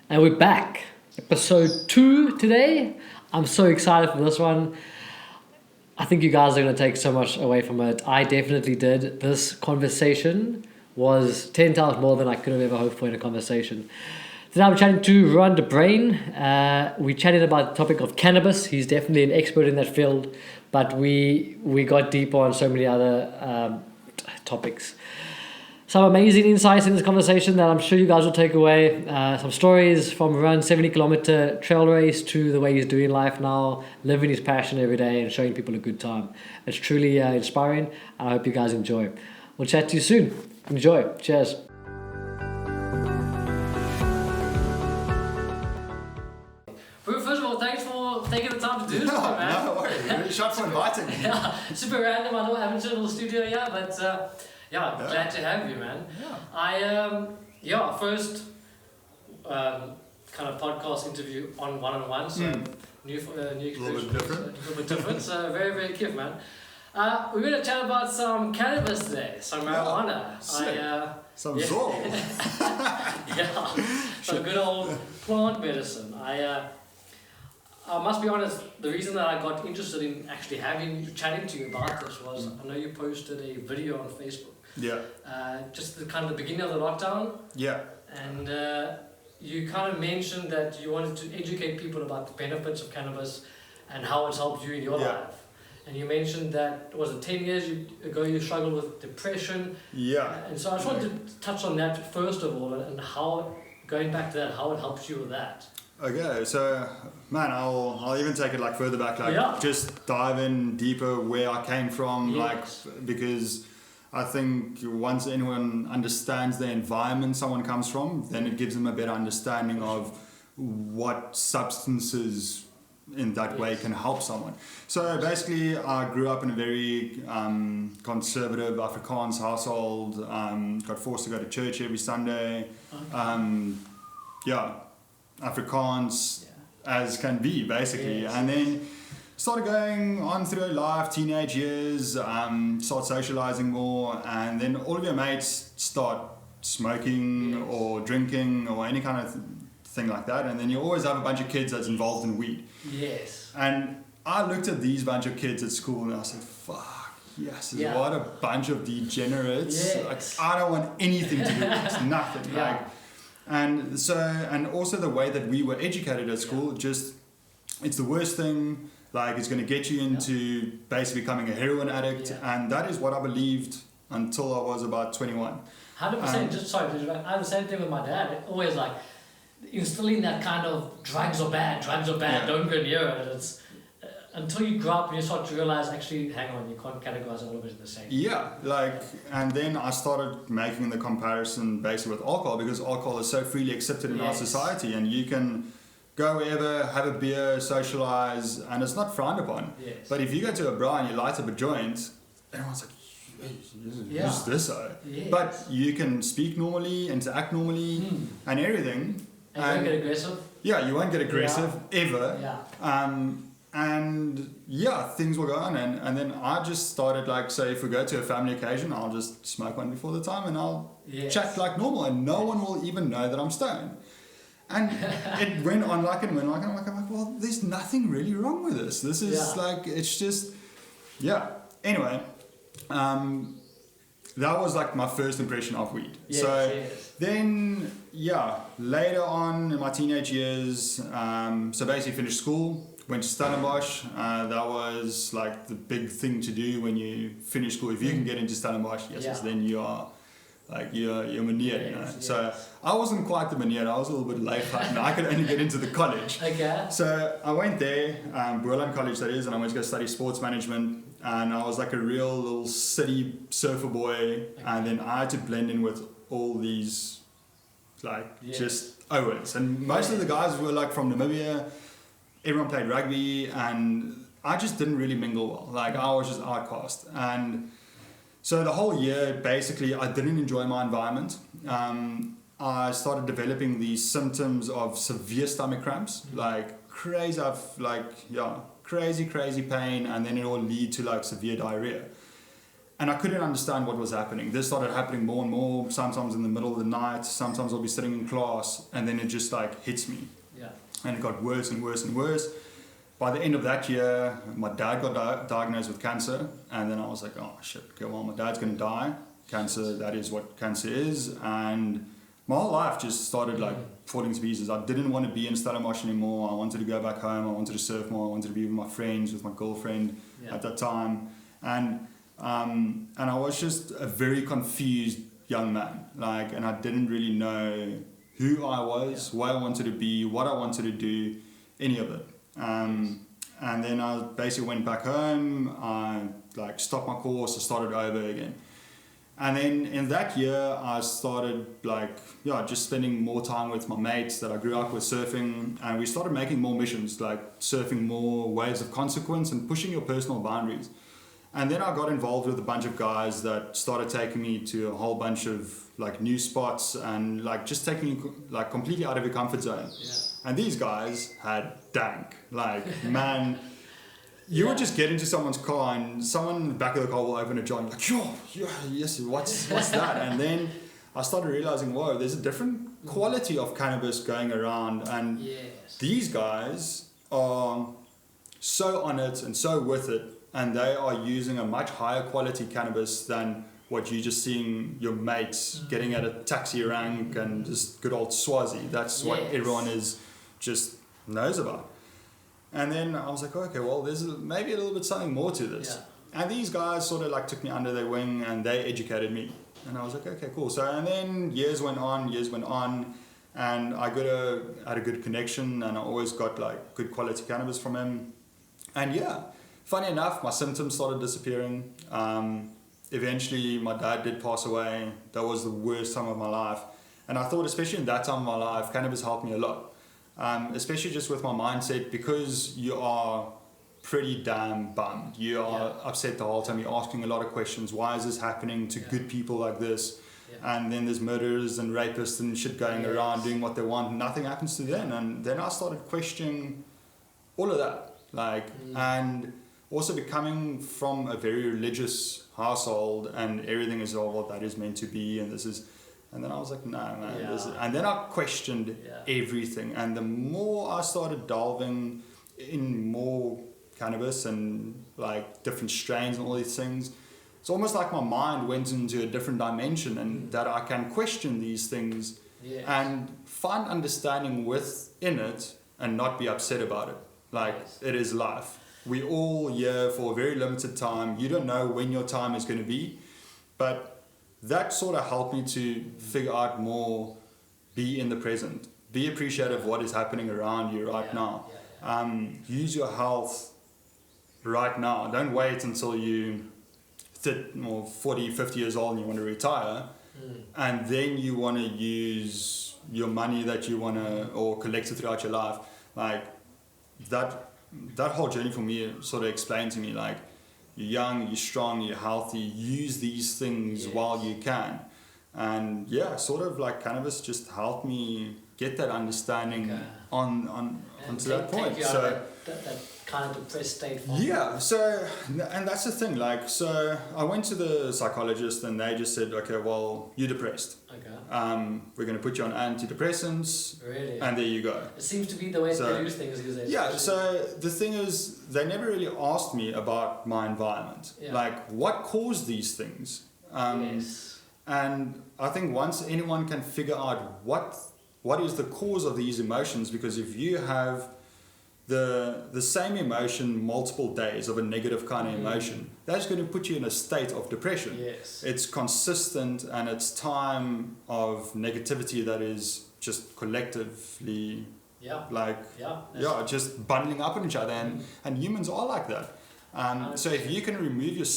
And we're back. Episode 2 today. I'm so excited for this one. I think you guys are going to take so much away from it. I definitely did. This conversation was 10 times more than I could have ever hoped for in a conversation. Today I'm chatting to Ruan De Bruin. We chatted about the topic of cannabis. He's definitely an expert in that field, but we got deeper on so many other topics. Some amazing insights in this conversation that I'm sure you guys will take away. Some stories from Ruan's 70-kilometer trail race to the way he's doing life now, living his passion every day and showing people a good time. It's truly inspiring, and I hope you guys enjoy. We'll chat to you soon. Enjoy. Cheers. First of all, thanks for taking the time to do this, man. No worries. Really shot for inviting me. Yeah, super random. I don't have a little studio yet, but glad to have you, man. Yeah. First kind of podcast interview on one-on-one, so new experience. A little bit different. So very, very cute, man. We're going to chat about some cannabis today, some marijuana. Some Zol. Some good old plant medicine. I must be honest, the reason that I got interested in actually chatting to you about this was I know you posted a video on Facebook. Yeah. Just the kind of the beginning of the lockdown. Yeah. And you kind of mentioned that you wanted to educate people about the benefits of cannabis and how it's helped you in your life. And you mentioned that, was it 10 years ago you struggled with depression? Yeah. And so I just wanted to touch on that first of all and how, going back to that, how it helps you with that. Okay, so man, I'll even take it like further back, just dive in deeper where I came from, because I think once anyone understands the environment someone comes from, then it gives them a better understanding of what substances in that way can help someone. So basically, I grew up in a very conservative Afrikaans household. Got forced to go to church every Sunday. Afrikaans as can be, basically. And then started going on through life, teenage years, start socializing more, and then all of your mates start smoking or drinking or any kind of thing like that, and then you always have a bunch of kids that's involved in weed. Yes. And I looked at these bunch of kids at school and I said, fuck, yes, what a bunch of degenerates. Yes. Like, I don't want anything to do with this, nothing. And also the way that we were educated at school, it's the worst thing. Like, it's going to get you into basically becoming a heroin addict, and that is what I believed until I was about 21. 100%. I have the same thing with my dad. Always like instilling that kind of drugs are bad, don't go near it. It's until you grow up and you start to realize, actually, hang on, you can't categorize all of it in the same. Yeah, and then I started making the comparison basically with alcohol, because alcohol is so freely accepted in our society, and you can go wherever, have a beer, socialize, and it's not frowned upon. Yes. But if you go to a bar and you light up a joint, everyone's like, who's this? Yes. But you can speak normally, interact normally, and everything. And you won't get aggressive. Yeah, you won't get aggressive ever. Yeah. Things will go on, and then I just started, like, say if we go to a family occasion, I'll just smoke one before the time and I'll chat like normal, and no one will even know that I'm stoned. And it went on like and I'm like, well, there's nothing really wrong with this. This is like, it's just, Anyway, that was like my first impression of weed. Then, later on in my teenage years, so basically finished school, went to Stellenbosch. That was like the big thing to do when you finish school. If you can get into Stellenbosch, then you are like you're meneer, you know. So I wasn't quite the meneer. I was a little bit late, and I could only get into the college. Okay. So I went there, Berlin College that is, and I went to go study sports management. And I was like a real little city surfer boy, and then I had to blend in with all these just Owens, and most of the guys were like from Namibia. Everyone played rugby, and I just didn't really mingle well. Like, I was just outcast. And so the whole year, basically, I didn't enjoy my environment. I started developing these symptoms of severe stomach cramps, like crazy pain, and then it will lead to like severe diarrhea. And I couldn't understand what was happening. This started happening more and more, sometimes in the middle of the night, sometimes I'll be sitting in class, and then it just like hits me. Yeah. And it got worse and worse and worse. By the end of that year, my dad got diagnosed with cancer, and then I was like, oh shit, okay, well, my dad's gonna die. Cancer, that is what cancer is. And my whole life just started like falling to pieces. I didn't want to be in Stellenbosch anymore. I wanted to go back home. I wanted to surf more. I wanted to be with my friends, with my girlfriend at that time. And I was just a very confused young man. Like, and I didn't really know who I was, where I wanted to be, what I wanted to do, any of it. And then I basically went back home. I like stopped my course. I started over again. And then in that year, I started just spending more time with my mates that I grew up with surfing, and we started making more missions, like surfing more waves of consequence and pushing your personal boundaries. And then I got involved with a bunch of guys that started taking me to a whole bunch of like new spots and like just taking me like completely out of your comfort zone. Yeah. And these guys had dank, like man. You would just get into someone's car and someone in the back of the car will open a jar and you're like, yes, what's that? And then I started realizing, whoa, there's a different quality of cannabis going around. And these guys are so on it and so with it. And they are using a much higher quality cannabis than what you're just seeing your mates getting at a taxi rank and just good old Swazi. That's what everyone is just knows about. And then I was like, okay, well, there's maybe a little bit something more to this. Yeah. And these guys sort of like took me under their wing and they educated me. And I was like, okay, cool. So, and then years went on, and I had a good connection, and I always got like good quality cannabis from him. And yeah, funny enough, my symptoms started disappearing. Eventually, my dad did pass away. That was the worst time of my life. And I thought, especially in that time of my life, cannabis helped me a lot. Especially just with my mindset, because you are pretty damn bummed. You are upset the whole time. You're asking a lot of questions. Why is this happening to good people like this? And then there's murderers and rapists and shit going around doing what they want. Nothing happens to them. And then I started questioning all of that. And also becoming from a very religious household, and everything is all what that is meant to be, and this is. And then I was like, no, man. And then I questioned everything. And the more I started delving in more cannabis and like different strains and all these things, it's almost like my mind went into a different dimension, and that I can question these things and find understanding within it and not be upset about it. Like, it is life. We all here for a very limited time. You don't know when your time is going to be, but that sort of helped me to figure out more, be in the present, be appreciative of what is happening around you right now. Use your health right now. Don't wait until you 40, 50 years old and you want to retire, and then you want to use your money that you want to, or collect it throughout your life. Like, that whole journey for me sort of explained to me, like, you're young, you're strong, you're healthy, use these things while you can. And sort of like cannabis just helped me get that understanding onto that point. So that kind of depressed state. And that's the thing, like, so I went to the psychologist and they just said, okay, well, you're depressed. We're going to put you on antidepressants. Really? And there you go. It seems to be the way they do things these days. So the thing is, they never really asked me about my environment. Like, what caused these things? And I think once anyone can figure out what is the cause of these emotions, because if you have the same emotion multiple days of a negative kind of emotion, that's going to put you in a state of depression. It's consistent, and it's time of negativity that is just collectively just bundling up on each other, and humans are like that. So if you can remove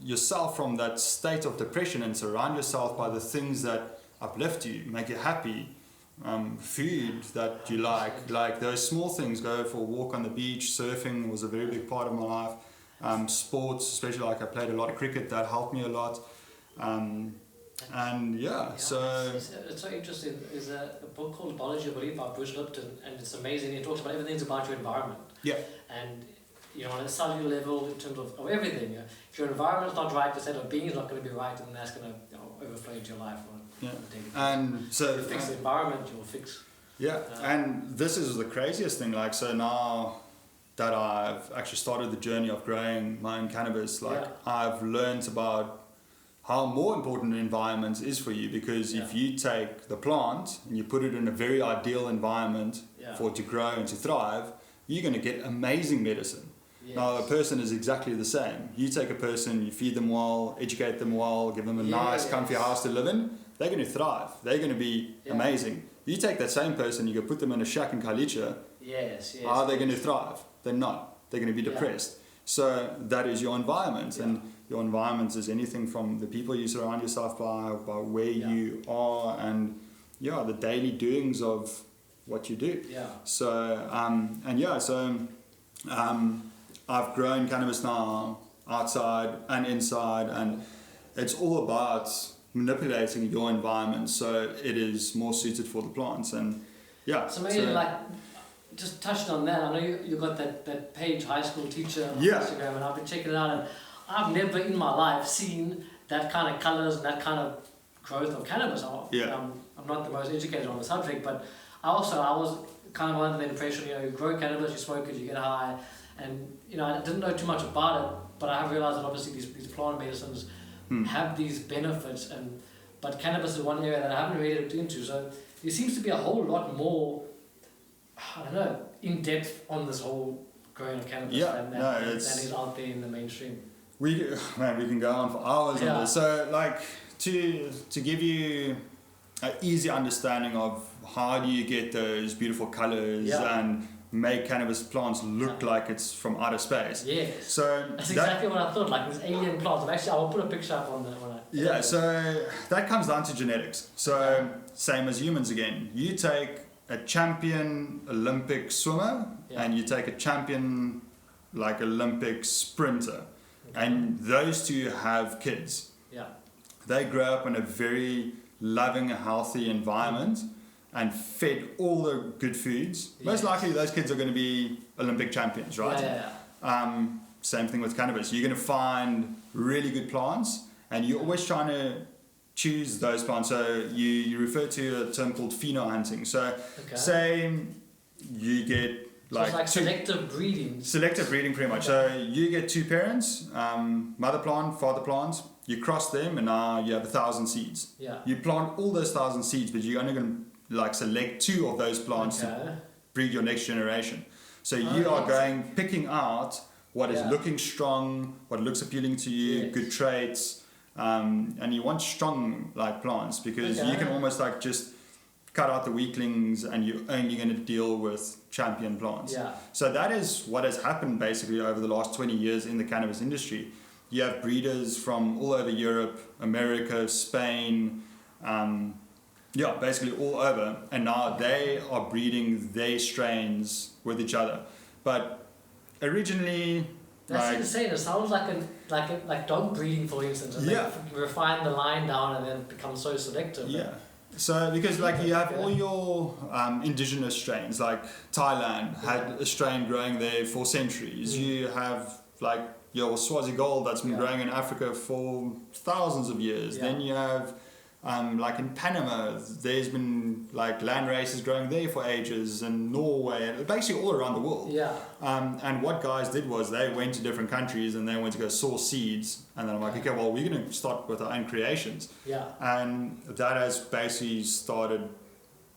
yourself from that state of depression and surround yourself by the things that uplift you, make you happy, food that you like those small things, go for a walk on the beach, surfing was a very big part of my life, sports, especially like I played a lot of cricket, that helped me a lot, so it's so interesting. There's a book called Biology of Belief by Bruce Lipton, and it's amazing. It talks about everything's about your environment, and on a cellular level in terms of everything. If your environment's not right, the state of being is not going to be right, and that's going to overflow into your life. And so you fix the environment, you'll fix. Yeah, and this is the craziest thing. Like, so now that I've actually started the journey of growing my own cannabis, I've learned about how more important the environment is for you, because if you take the plant and you put it in a very ideal environment for it to grow and to thrive, you're going to get amazing medicine. Yes. Now, a person is exactly the same. You take a person, you feed them well, educate them well, give them a nice, comfy house to live in, they're going to thrive. They're going to be amazing. You take that same person, you go put them in a shack in Kalicha, how are they going to thrive? They're not. They're going to be depressed. So that is your environment. And your environment is anything from the people you surround yourself by where you are, and the daily doings of what you do. So I've grown cannabis now outside and inside, and it's all about manipulating your environment so it is more suited for the plants. And so maybe just touching on that, I know you got that page, high school teacher on Instagram, and I've been checking it out, and I've never in my life seen that kind of colours and that kind of growth of cannabis. I'm not the most educated on the subject, but I was kind of under the impression, you grow cannabis, you smoke it, you get high, and I didn't know too much about it, but I have realised that obviously these plant medicines have these benefits, but cannabis is one area that I haven't really looked into, so there seems to be a whole lot more, I don't know, in depth on this whole growing of cannabis than is out there in the mainstream. We can go on for hours on this. So to give you an easy understanding of how do you get those beautiful colors and make cannabis plants look like it's from outer space. Yes. So that's exactly what I thought, like these alien plants. I will put a picture up on that. So that comes down to genetics. So same as humans again. You take a champion Olympic swimmer and you take a champion Olympic sprinter, and those two have kids. They grow up in a very loving, healthy environment and fed all the good foods. Most likely those kids are going to be Olympic champions, right? Same thing with cannabis. You're going to find really good plants, and you're always trying to choose those plants. So you refer to a term called pheno hunting. So say you get selective breeding. Selective breeding, pretty much. So you get two parents, mother plant, father plant. You cross them, and now you have 1,000 seeds. You plant all those 1,000 seeds, but you're only going to select two of those plants to breed your next generation. So you are picking out what is looking strong, what looks appealing to you, good traits, and you want strong plants, because you can almost just cut out the weaklings, and you're only going to deal with champion plants. So that is what has happened basically over the last 20 years in the cannabis industry. You have breeders from all over Europe, America, Spain, basically all over, and now they are breeding their strains with each other. But originally, that's insane. It sounds like dog breeding, for instance. And they refine the line down, and then it becomes so selective. So because you have all your indigenous strains, like Thailand had a strain growing there for centuries. You have your Swazi gold that's been growing in Africa for thousands of years. Then you have in Panama, there's been land races growing there for ages, and Norway, and basically all around the world. And what guys did was they went to different countries and they went to go source seeds, and then I'm like, okay, well, we're going to start with our own creations. And that has basically started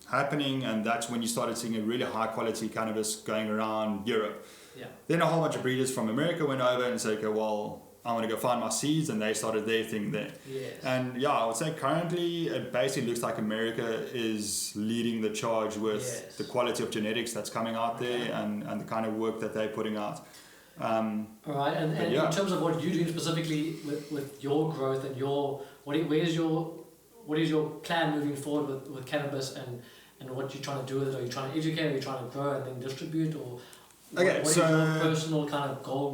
happening, and that's when you started seeing a really high quality cannabis going around Europe. Then a whole bunch of breeders from America went over and said, okay, well, I want to go find my seeds, and they started their thing there. And I would say currently it basically looks like America is leading the charge with the quality of genetics that's coming out there, and the kind of work that they're putting out. All right, and in terms of what you're doing specifically with your growth and what is your plan moving forward with cannabis, and what you're trying to do with it? Are you trying to educate, are you trying to grow and then distribute, or what is your personal kind of goal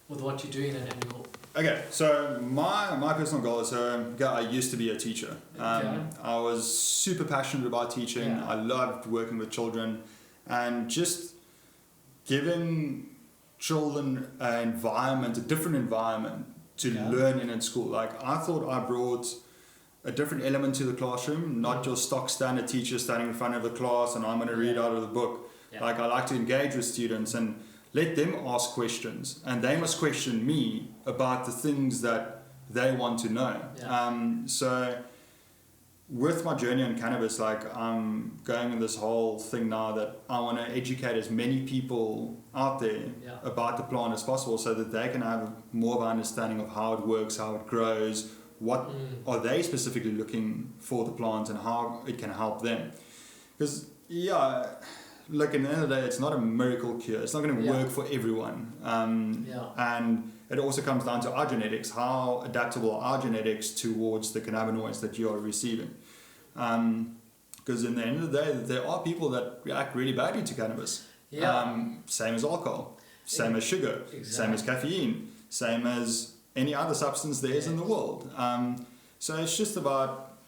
with what you're doing and your... Okay, so my personal goal is, I used to be a teacher. I was super passionate about teaching. I loved working with children, and just giving children an environment, a different environment to learn in at school. Like I thought I brought a different element to the classroom, not your stock standard teacher standing in front of the class and I'm going to read out of the book. Like I like to engage with students and let them ask questions, and they must question me about the things that they want to know. So with my journey on cannabis, like I'm going in this whole thing now that I want to educate as many people out there about the plant as possible, so that they can have more of an understanding of how it works, how it grows, what are they specifically looking for the plant, and how it can help them. Because look, in the end of the day, it's not a miracle cure. It's not going to work for everyone. And it also comes down to our genetics, how adaptable are our genetics towards the cannabinoids that you are receiving. Because in the end of the day, there are people that react really badly to cannabis. Same as alcohol, same as sugar, same as caffeine, same as any other substance there is in the world. So it's just about,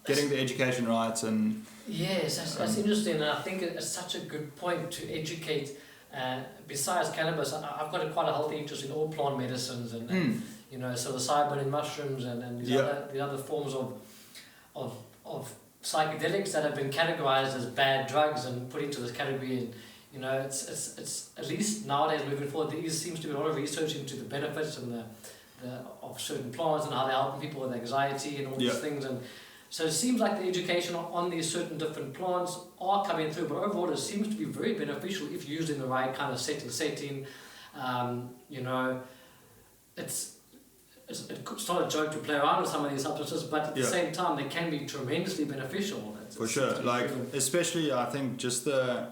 getting the education right. And yes, that's interesting, and I think it's such a good point to educate. Besides cannabis, I've got quite a healthy interest in all plant medicines and you know, psilocybin in mushrooms and these other forms of psychedelics that have been categorized as bad drugs and put into this category. And you know, it's at least nowadays moving forward, there seems to be a lot of research into the benefits and the of certain plants and how they're helping people with anxiety and all these things. And so it seems like the education on these certain different plants are coming through, but overall it seems to be very beneficial if used in the right kind of setting. You know, it's not a joke to play around with some of these substances, but at the same time they can be tremendously beneficial. For sure, like especially I think just the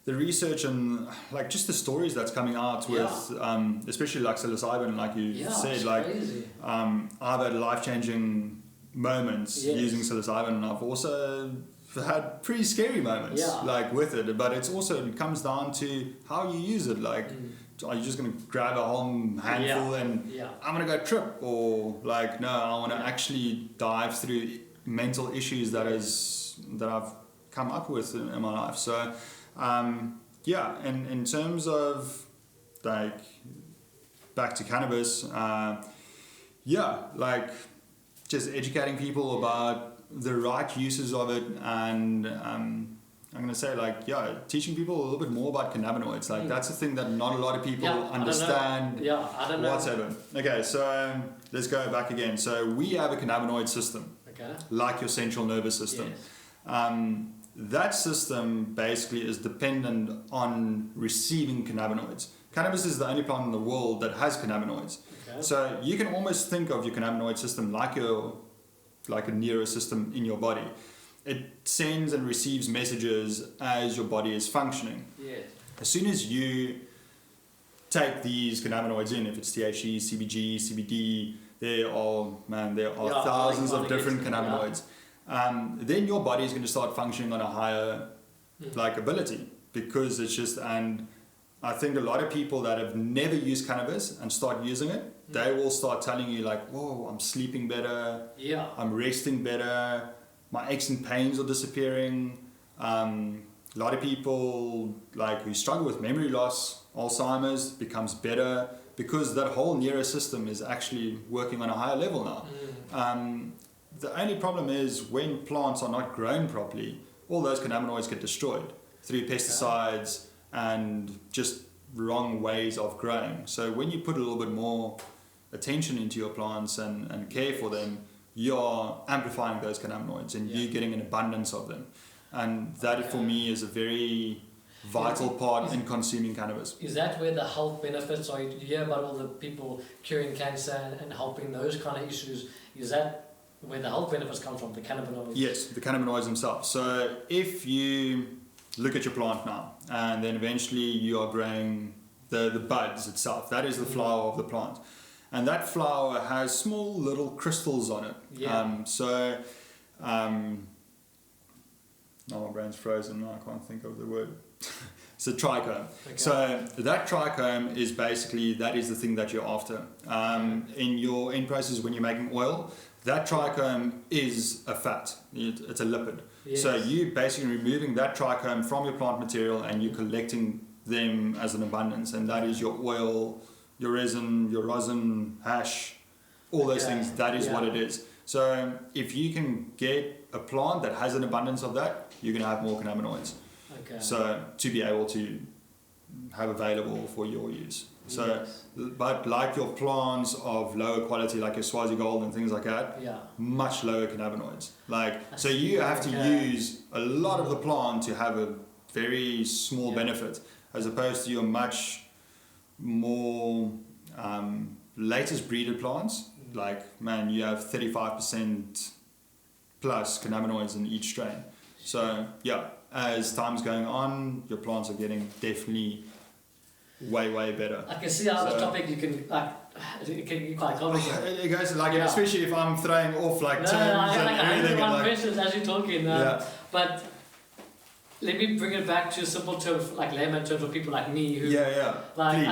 research and like just the stories that's coming out with especially like psilocybin, like you said, like I've had life-changing moments using psilocybin, and I've also had pretty scary moments like with it, but it comes down to how you use it. Like are you just going to grab a whole handful and I'm going to go trip, or like no, I want to actually dive through mental issues that I've come up with in my life. So and in terms of like back to cannabis, like just educating people about the right uses of it, and I'm going to say like teaching people a little bit more about cannabinoids. Like that's the thing that not a lot of people understand whatsoever. Okay, so let's go back again. So we have a cannabinoid system, like your central nervous system. That system basically is dependent on receiving cannabinoids. Cannabis is the only plant in the world that has cannabinoids. So you can almost think of your cannabinoid system like a nervous system in your body. It sends and receives messages as your body is functioning. As soon as you take these cannabinoids in, if it's THC, CBG, CBD, there are thousands of different cannabinoids. Then your body is going to start functioning on a higher like ability, because it's just, and I think a lot of people that have never used cannabis and start using it, they will start telling you like, whoa, I'm sleeping better, I'm resting better, my aches and pains are disappearing. A lot of people like who struggle with memory loss, Alzheimer's, becomes better because that whole nervous system is actually working on a higher level now. The only problem is when plants are not grown properly, all those cannabinoids get destroyed through pesticides and just wrong ways of growing. So when you put a little bit more attention into your plants and care for them, you're amplifying those cannabinoids and you're getting an abundance of them. And that for me is a very vital part in consuming cannabis. Is that where the health benefits are? You hear about all the people curing cancer and helping those kind of issues. Is that where the health benefits come from, the cannabinoids? Yes, the cannabinoids themselves. So if you look at your plant now, and then eventually you are growing the buds itself, that is the flower of the plant. And that flower has small little crystals on it. Now my brain's frozen, now I can't think of the word. It's a trichome. So that trichome is basically, that is the thing that you're after. In your end process, when you're making oil, that trichome is a fat, it's a lipid. So you basically removing that trichome from your plant material and you're collecting them as an abundance, and that is your oil, your resin, your rosin, hash, all those things. That is what it is. So if you can get a plant that has an abundance of that, you're going to have more cannabinoids. Okay. So to be able to have available for your use. So, but like your plants of lower quality, like your Swazi Gold and things like that, much lower cannabinoids. Like, so you have to use a lot of the plant to have a very small benefit, as opposed to your much more latest breeded plants. Like, man, you have 35% plus cannabinoids in each strain. So yeah, as time's going on, your plants are getting definitely way better. I can see how the topic you can it can be quite complicated. It goes like, especially if I'm throwing off like terms and everything. Questions as you're talking. But let me bring it back to simple terms, like layman terms for people like me who. Like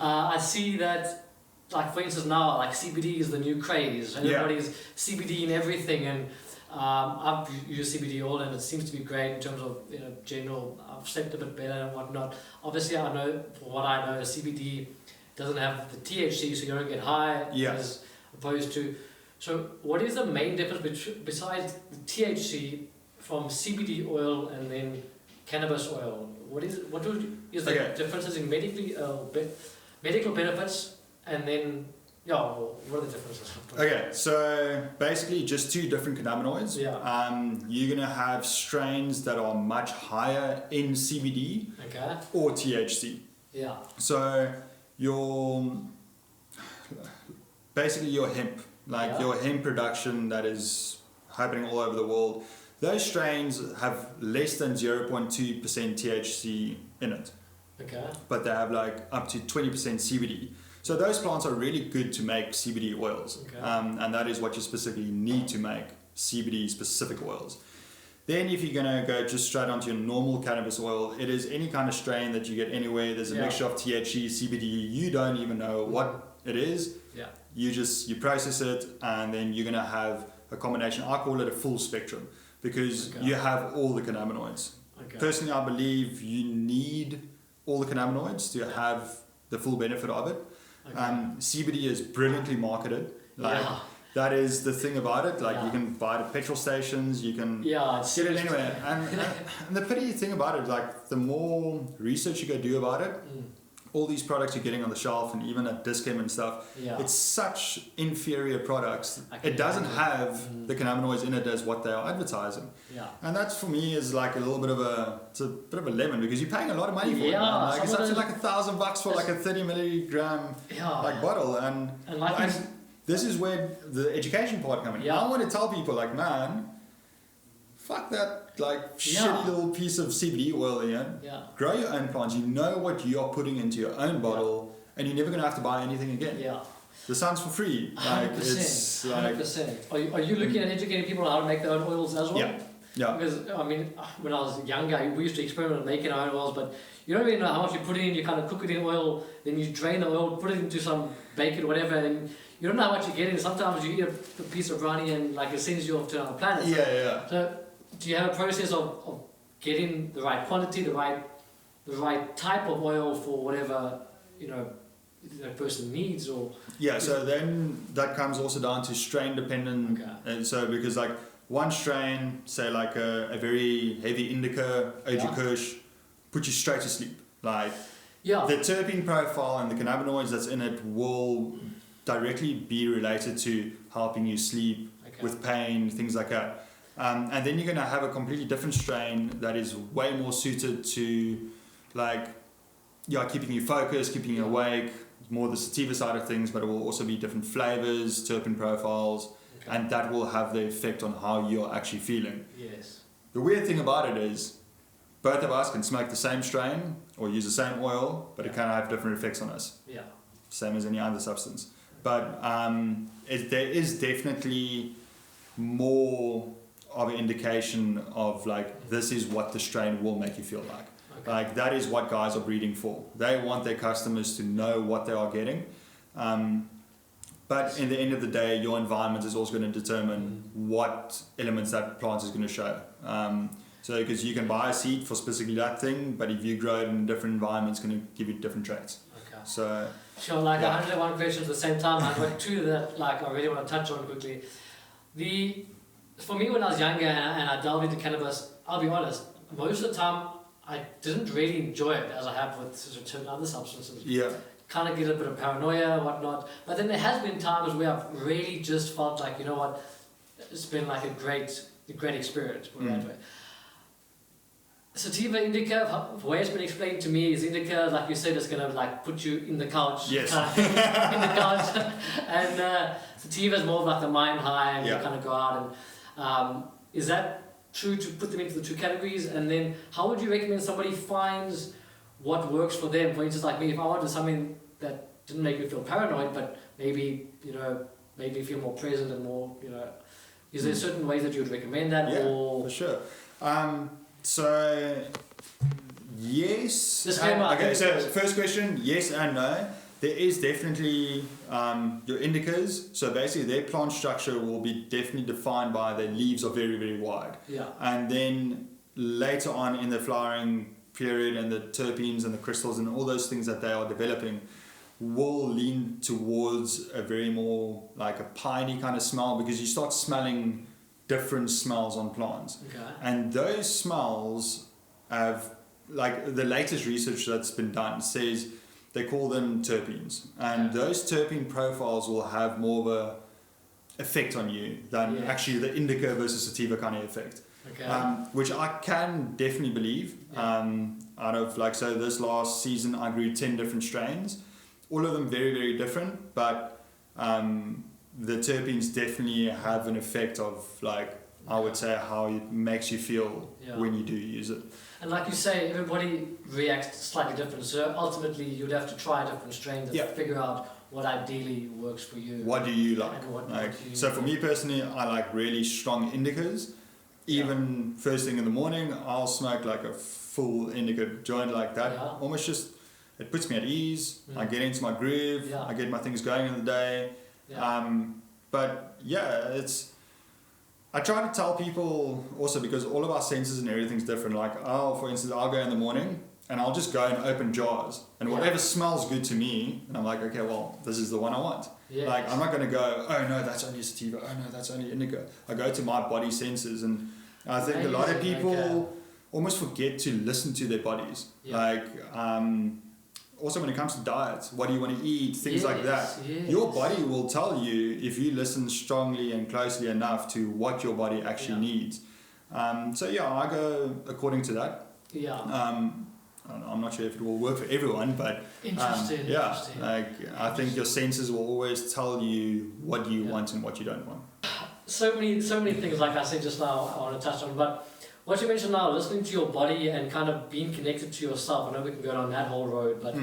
I see that, like for instance now, like CBD is the new craze. Everybody's CBD in everything, and I've used CBD oil and it seems to be great in terms of general. I've slept a bit better and whatnot. Obviously, I know for what I know, CBD doesn't have the THC, so you don't get high as opposed to. So, what is the main difference besides the THC from CBD oil and then cannabis oil? What is the differences in medical benefits, and then what are the differences? Okay, so basically just two different cannabinoids. You're gonna have strains that are much higher in CBD or THC. So your hemp, your hemp production that is happening all over the world, those strains have less than 0.2% THC in it. But they have like up to 20% CBD. So those plants are really good to make CBD oils, and that is what you specifically need to make CBD specific oils. Then if you're going to go just straight onto your normal cannabis oil, it is any kind of strain that you get anywhere. There's a mixture of THC, CBD, you don't even know what it is. You process it, and then you're going to have a combination. I call it a full spectrum, because you have all the cannabinoids. Personally, I believe you need all the cannabinoids to have the full benefit of it. CBD is brilliantly marketed. That is the thing about it. You can buy it at petrol stations, you can get it anywhere. And the pity thing about it, the more research you go do about it, all these products you're getting on the shelf and even at Discount and stuff, it's such inferior products. It doesn't have the cannabinoids in it as what they are advertising. And that's for me is like a little bit of a lemon, because you're paying a lot of money for it. It's actually like $1,000 for like a 30 milligram bottle. And this is where the education part comes in. I want to tell people man, fuck that shitty little piece of CBD oil here. Grow your own plants. You know what you are putting into your own bottle, and you're never going to have to buy anything again. The sun's for free. 100%. 100%. Are you looking at educating people on how to make their own oils as well? Because I mean, when I was younger, we used to experiment with making our own oils, but you don't really know how much you put in. You kind of cook it in oil, then you drain the oil, put it into some bacon or whatever, and you don't know how much you're getting. Sometimes you eat a piece of brownie and it sends you off to another planet. So do you have a process of getting the right quantity, the right type of oil for whatever that person needs? Or so then that comes also down to strain dependent. And so because one strain, say a very heavy indica, OG Kush, put you straight to sleep. The terpene profile and the cannabinoids that's in it will directly be related to helping you sleep with pain, things like that. And then you're going to have a completely different strain that is way more suited to keeping you focused, keeping you awake, more the sativa side of things, but it will also be different flavors, terpene profiles, and that will have the effect on how you're actually feeling. The weird thing about it is both of us can smoke the same strain or use the same oil, but it can have different effects on us. Same as any other substance. But there is definitely more of an indication of this is what the strain will make you feel like. That is what guys are breeding for. They want their customers to know what they are getting. But in the end of the day, your environment is also going to determine what elements that plant is going to show. So because you can buy a seed for specifically that thing, but if you grow it in a different environment, it's going to give you different traits. Okay. So sure, like 101 questions at the same time. I've got two that like I really want to touch on quickly. For me, when I was younger and I delved into cannabis, I'll be honest, most of the time I didn't really enjoy it as I have with certain other substances. yeah, Kind of get a bit of paranoia, whatnot. But then there has been times where I've really just felt like, you know what, it's been like a great experience. Put it that way. Sativa indica, the way it's been explained to me is indica, like you said, is going to like put you in the couch. Yes. Kind of in the couch. And sativa is more of like the mind high and you kind of go out and is that true to put them into the two categories? And then how would you recommend somebody finds what works for them? For instance, like me, if I wanted something that didn't make me feel paranoid, but maybe, you know, made me feel more present and more, you know, is there certain ways that you would recommend that? yeah, or for sure. So yes. Disclaimer. So first question, yes and no. There is definitely your indicas. So basically, their plant structure will be definitely defined by their leaves are very, very wide. Yeah. And then later on in the flowering period, and the terpenes and the crystals and all those things that they are developing will lean towards a very more like a piney kind of smell, because you start smelling different smells on plants. Okay. And those smells have, like the latest research that's been done says, they call them terpenes, and those terpene profiles will have more of a effect on you than actually the indica versus sativa kind of effect. Okay. Which I can definitely believe. Out of like, so this last season I grew 10 different strains, all of them very, very different, but the terpenes definitely have an effect of like, I would say, how it makes you feel when you do use it. And like you say, everybody reacts slightly different. So ultimately, you'd have to try different strains and figure out what ideally works for you. What do you like? And what do you so for me personally, I like really strong indicas. Even first thing in the morning, I'll smoke like a full indica joint like that. Yeah. Almost just, it puts me at ease. I get into my groove. Yeah. I get my things going in the day. Yeah. But yeah, I try to tell people also, because all of our senses and everything's different. Like, for instance, I'll go in the morning and I'll just go and open jars, and whatever smells good to me, and I'm like, okay, well, this is the one I want. Yes. Like, I'm not going to go, oh no, that's only sativa, oh no, that's only indica. I go to my body senses, and I think a lot of people almost forget to listen to their bodies. Like, also when it comes to diets, what do you want to eat, things like that. Your body will tell you if you listen strongly and closely enough to what your body actually needs. So I go according to that. I'm not sure if it will work for everyone, but interesting. Like I think your senses will always tell you what you want and what you don't want. So many things, like I said just now, I want to touch on. But what you mentioned now, listening to your body and kind of being connected to yourself. I know we can go down that whole road, but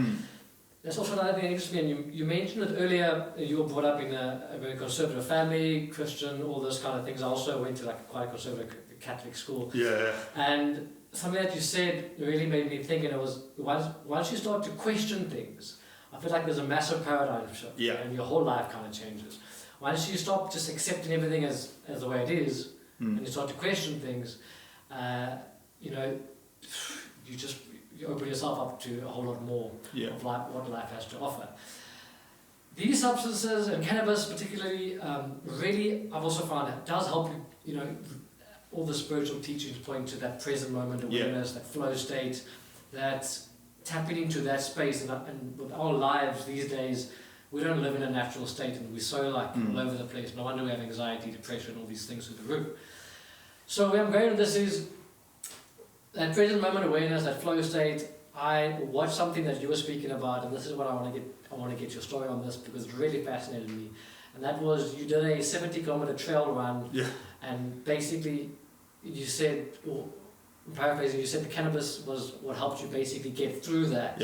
there's also another thing that interests me. And you mentioned it earlier. You were brought up in a very conservative family, Christian, all those kind of things. I also went to like quite a conservative Catholic school. Yeah. And something that you said really made me think, and it was once you start to question things, I feel like there's a massive paradigm shift, and your whole life kind of changes. Once you stop just accepting everything as the way it is, and you start to question things, you open yourself up to a whole lot more of life, what life has to offer. These substances, and cannabis particularly, really, I've also found it does help you, all the spiritual teachings point to that present moment awareness, that flow state, that tapping into that space. And with our lives these days, we don't live in a natural state, and we're so like all over the place. No wonder we have anxiety, depression, all these things through the roof. So where I'm going with this is that present moment awareness, that flow state. I watched something that you were speaking about, and this is what I want to get your story on this, because it really fascinated me. And that was, you did a 70-kilometer trail run, and basically you said, or paraphrasing, you said the cannabis was what helped you basically get through that.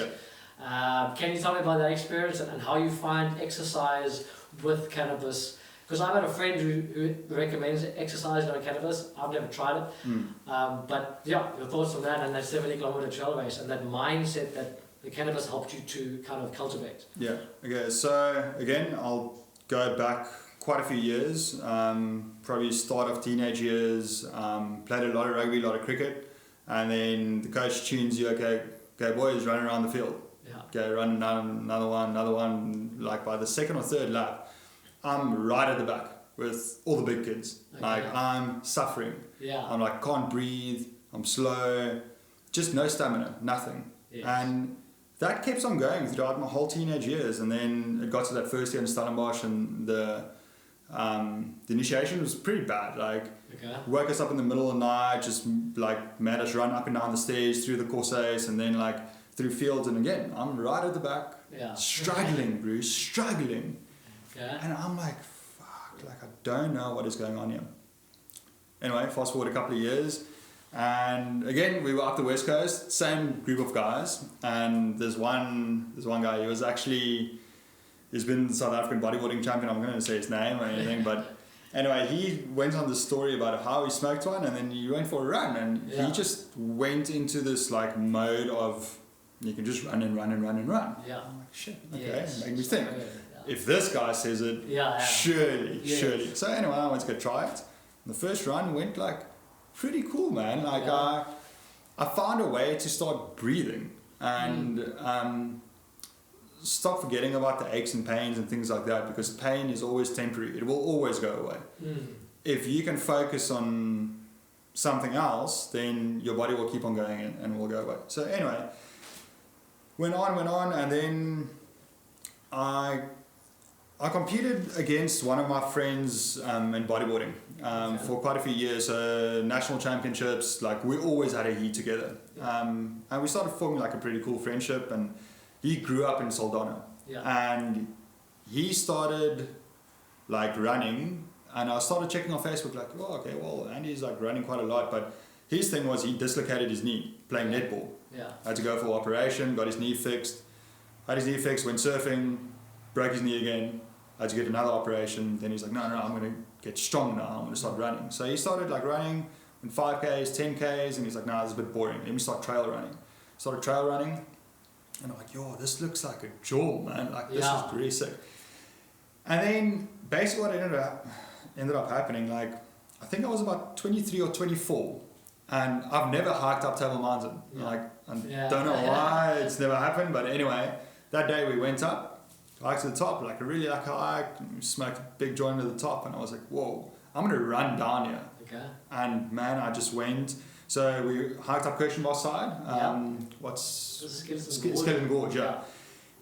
Can you tell me about that experience and how you find exercise with cannabis? Because I've had a friend who recommends exercising on cannabis. I've never tried it. But your thoughts on that and that 70-kilometer trail race and that mindset that the cannabis helped you to kind of cultivate. Okay, so again, I'll go back quite a few years, probably start of teenage years, played a lot of rugby, a lot of cricket, and then the coach tunes you, okay boys, run around the field. Yeah. Okay, run another one. Like by the second or third lap, I'm right at the back with all the big kids. Okay. Like I'm suffering. Yeah. I'm like can't breathe. I'm slow. Just no stamina, nothing. Yes. And that kept on going throughout my whole teenage years. And then it got to that first year in Stellenbosch, and the initiation was pretty bad. Like woke us up in the middle of the night, just like made us run up and down the stage through the courses, and then like through fields. And again, I'm right at the back, struggling, Bruce, struggling. Okay. And I'm like, fuck, like I don't know what is going on here. Anyway, fast forward a couple of years, and again we were up the West Coast, same group of guys, and there's one guy, he's been the South African bodybuilding champion. I'm not going to say his name or anything, but anyway, he went on this story about how he smoked one, and then he went for a run, and he just went into this like mode of you can just run and run and run and run. Yeah. I'm like, shit, okay, make me think. Yeah. If this guy says it, surely. So anyway, I went to go try it. The first run went like pretty cool, man. Like I found a way to start breathing and stop forgetting about the aches and pains and things like that, because pain is always temporary. It will always go away. If you can focus on something else, then your body will keep on going and it will go away. So anyway, went on, and then I competed against one of my friends in bodybuilding for quite a few years, national championships. Like we always had a heat together, and we started forming like a pretty cool friendship. And he grew up in Saldanha, and he started like running, and I started checking on Facebook like, oh, okay, well, Andy's like running quite a lot, but his thing was he dislocated his knee playing netball. Had to go for operation, got his knee fixed, went surfing, broke his knee again, had to get another operation. Then he's like, no, I'm going to get strong now, I'm going to start running. So he started like running in 5Ks, 10Ks, and he's like, no, this is a bit boring, let me start trail running. Started trail running, and I'm like, yo, this looks like a jaw, man, like this is really sick. And then basically what ended up happening, like I think I was about 23 or 24, and I've never hiked up Table Mountain. Like I don't know why it's never happened, but anyway, that day we went up, hiked to the top, like a really lucky hike, smoked a big joint at the top, and I was like, whoa, I'm gonna run down here. And man, I just went. So we hiked up Kirchenbosch side. Skeleton Gorge,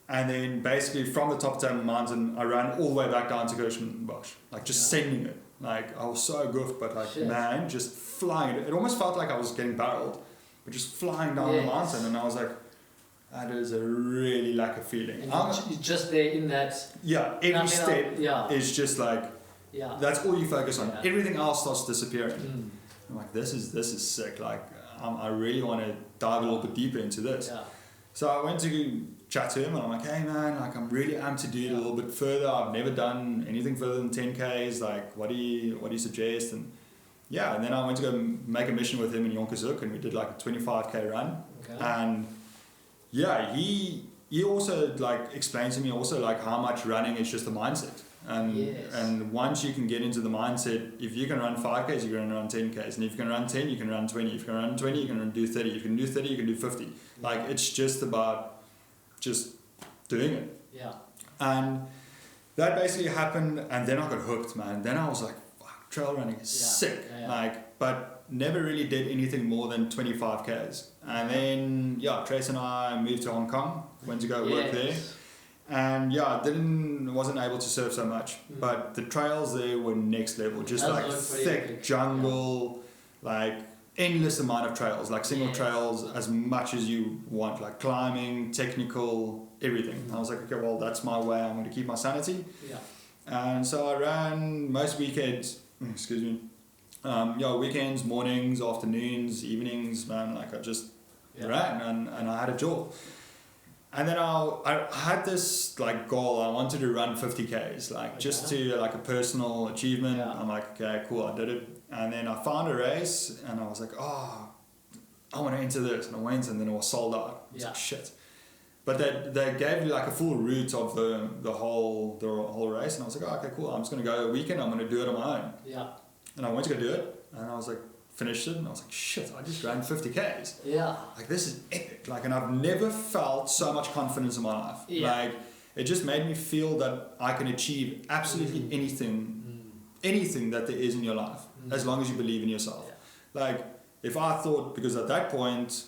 And then basically from the top of Table Mountain, I ran all the way back down to Kirchenbosch, like just sending it. Like I was so goofed, but like man, just flying. It almost felt like I was getting barreled, but just flying down the mountain. And I was like, that is a really lucky feeling. And you're just there in that. Every step is just like, that's all you focus on. Everything else starts disappearing. I'm like, this is sick. Like, I really want to dive a little bit deeper into this. So I went to chat to him, and I'm like, hey man, like I'm really amped to do it a little bit further. I've never done anything further than 10Ks. Like, what do you suggest? And and then I went to go make a mission with him in Yonkers-Hoek, and we did like a 25K run. And he also like explained to me also like how much running is just a mindset. And once you can get into the mindset, if you can run 5Ks, you're going to run 10Ks. And if you can run 10, you can run 20. If you can run 20, you can do 30. If you can do 30, you can do 50. Like, it's just about just doing it. And that basically happened, and then I got hooked, man. Then I was like, fuck, trail running is sick. Like, but never really did anything more than 25Ks. And then, Trace and I moved to Hong Kong, went to go work there. And wasn't able to surf so much, but the trails there were next level, just like thick jungle, like endless amount of trails, like single trails as much as you want, like climbing, technical, everything. I was like, okay, well, that's my way, I'm going to keep my sanity. And so I ran most weekends, weekends, mornings, afternoons, evenings, man, like I just ran and I had a jaw. And then I had this like goal. I wanted to run 50Ks, like just to like a personal achievement. I'm like, okay, cool, I did it. And then I found a race, and I was like, oh, I want to enter this. And I went, and then it was sold out. I was like, shit. But they gave me like a full route of the whole race, and I was like, oh, okay, cool. I'm just gonna go a weekend. I'm gonna do it on my own. Yeah. And I went to go do it, and I was like, finished it, and I was like, shit, I just ran 50 Ks. Yeah. Like, this is epic. Like, and I've never felt so much confidence in my life. Yeah. Like, it just made me feel that I can achieve absolutely anything that there is in your life, as long as you believe in yourself. Yeah. Like, if I thought, because at that point,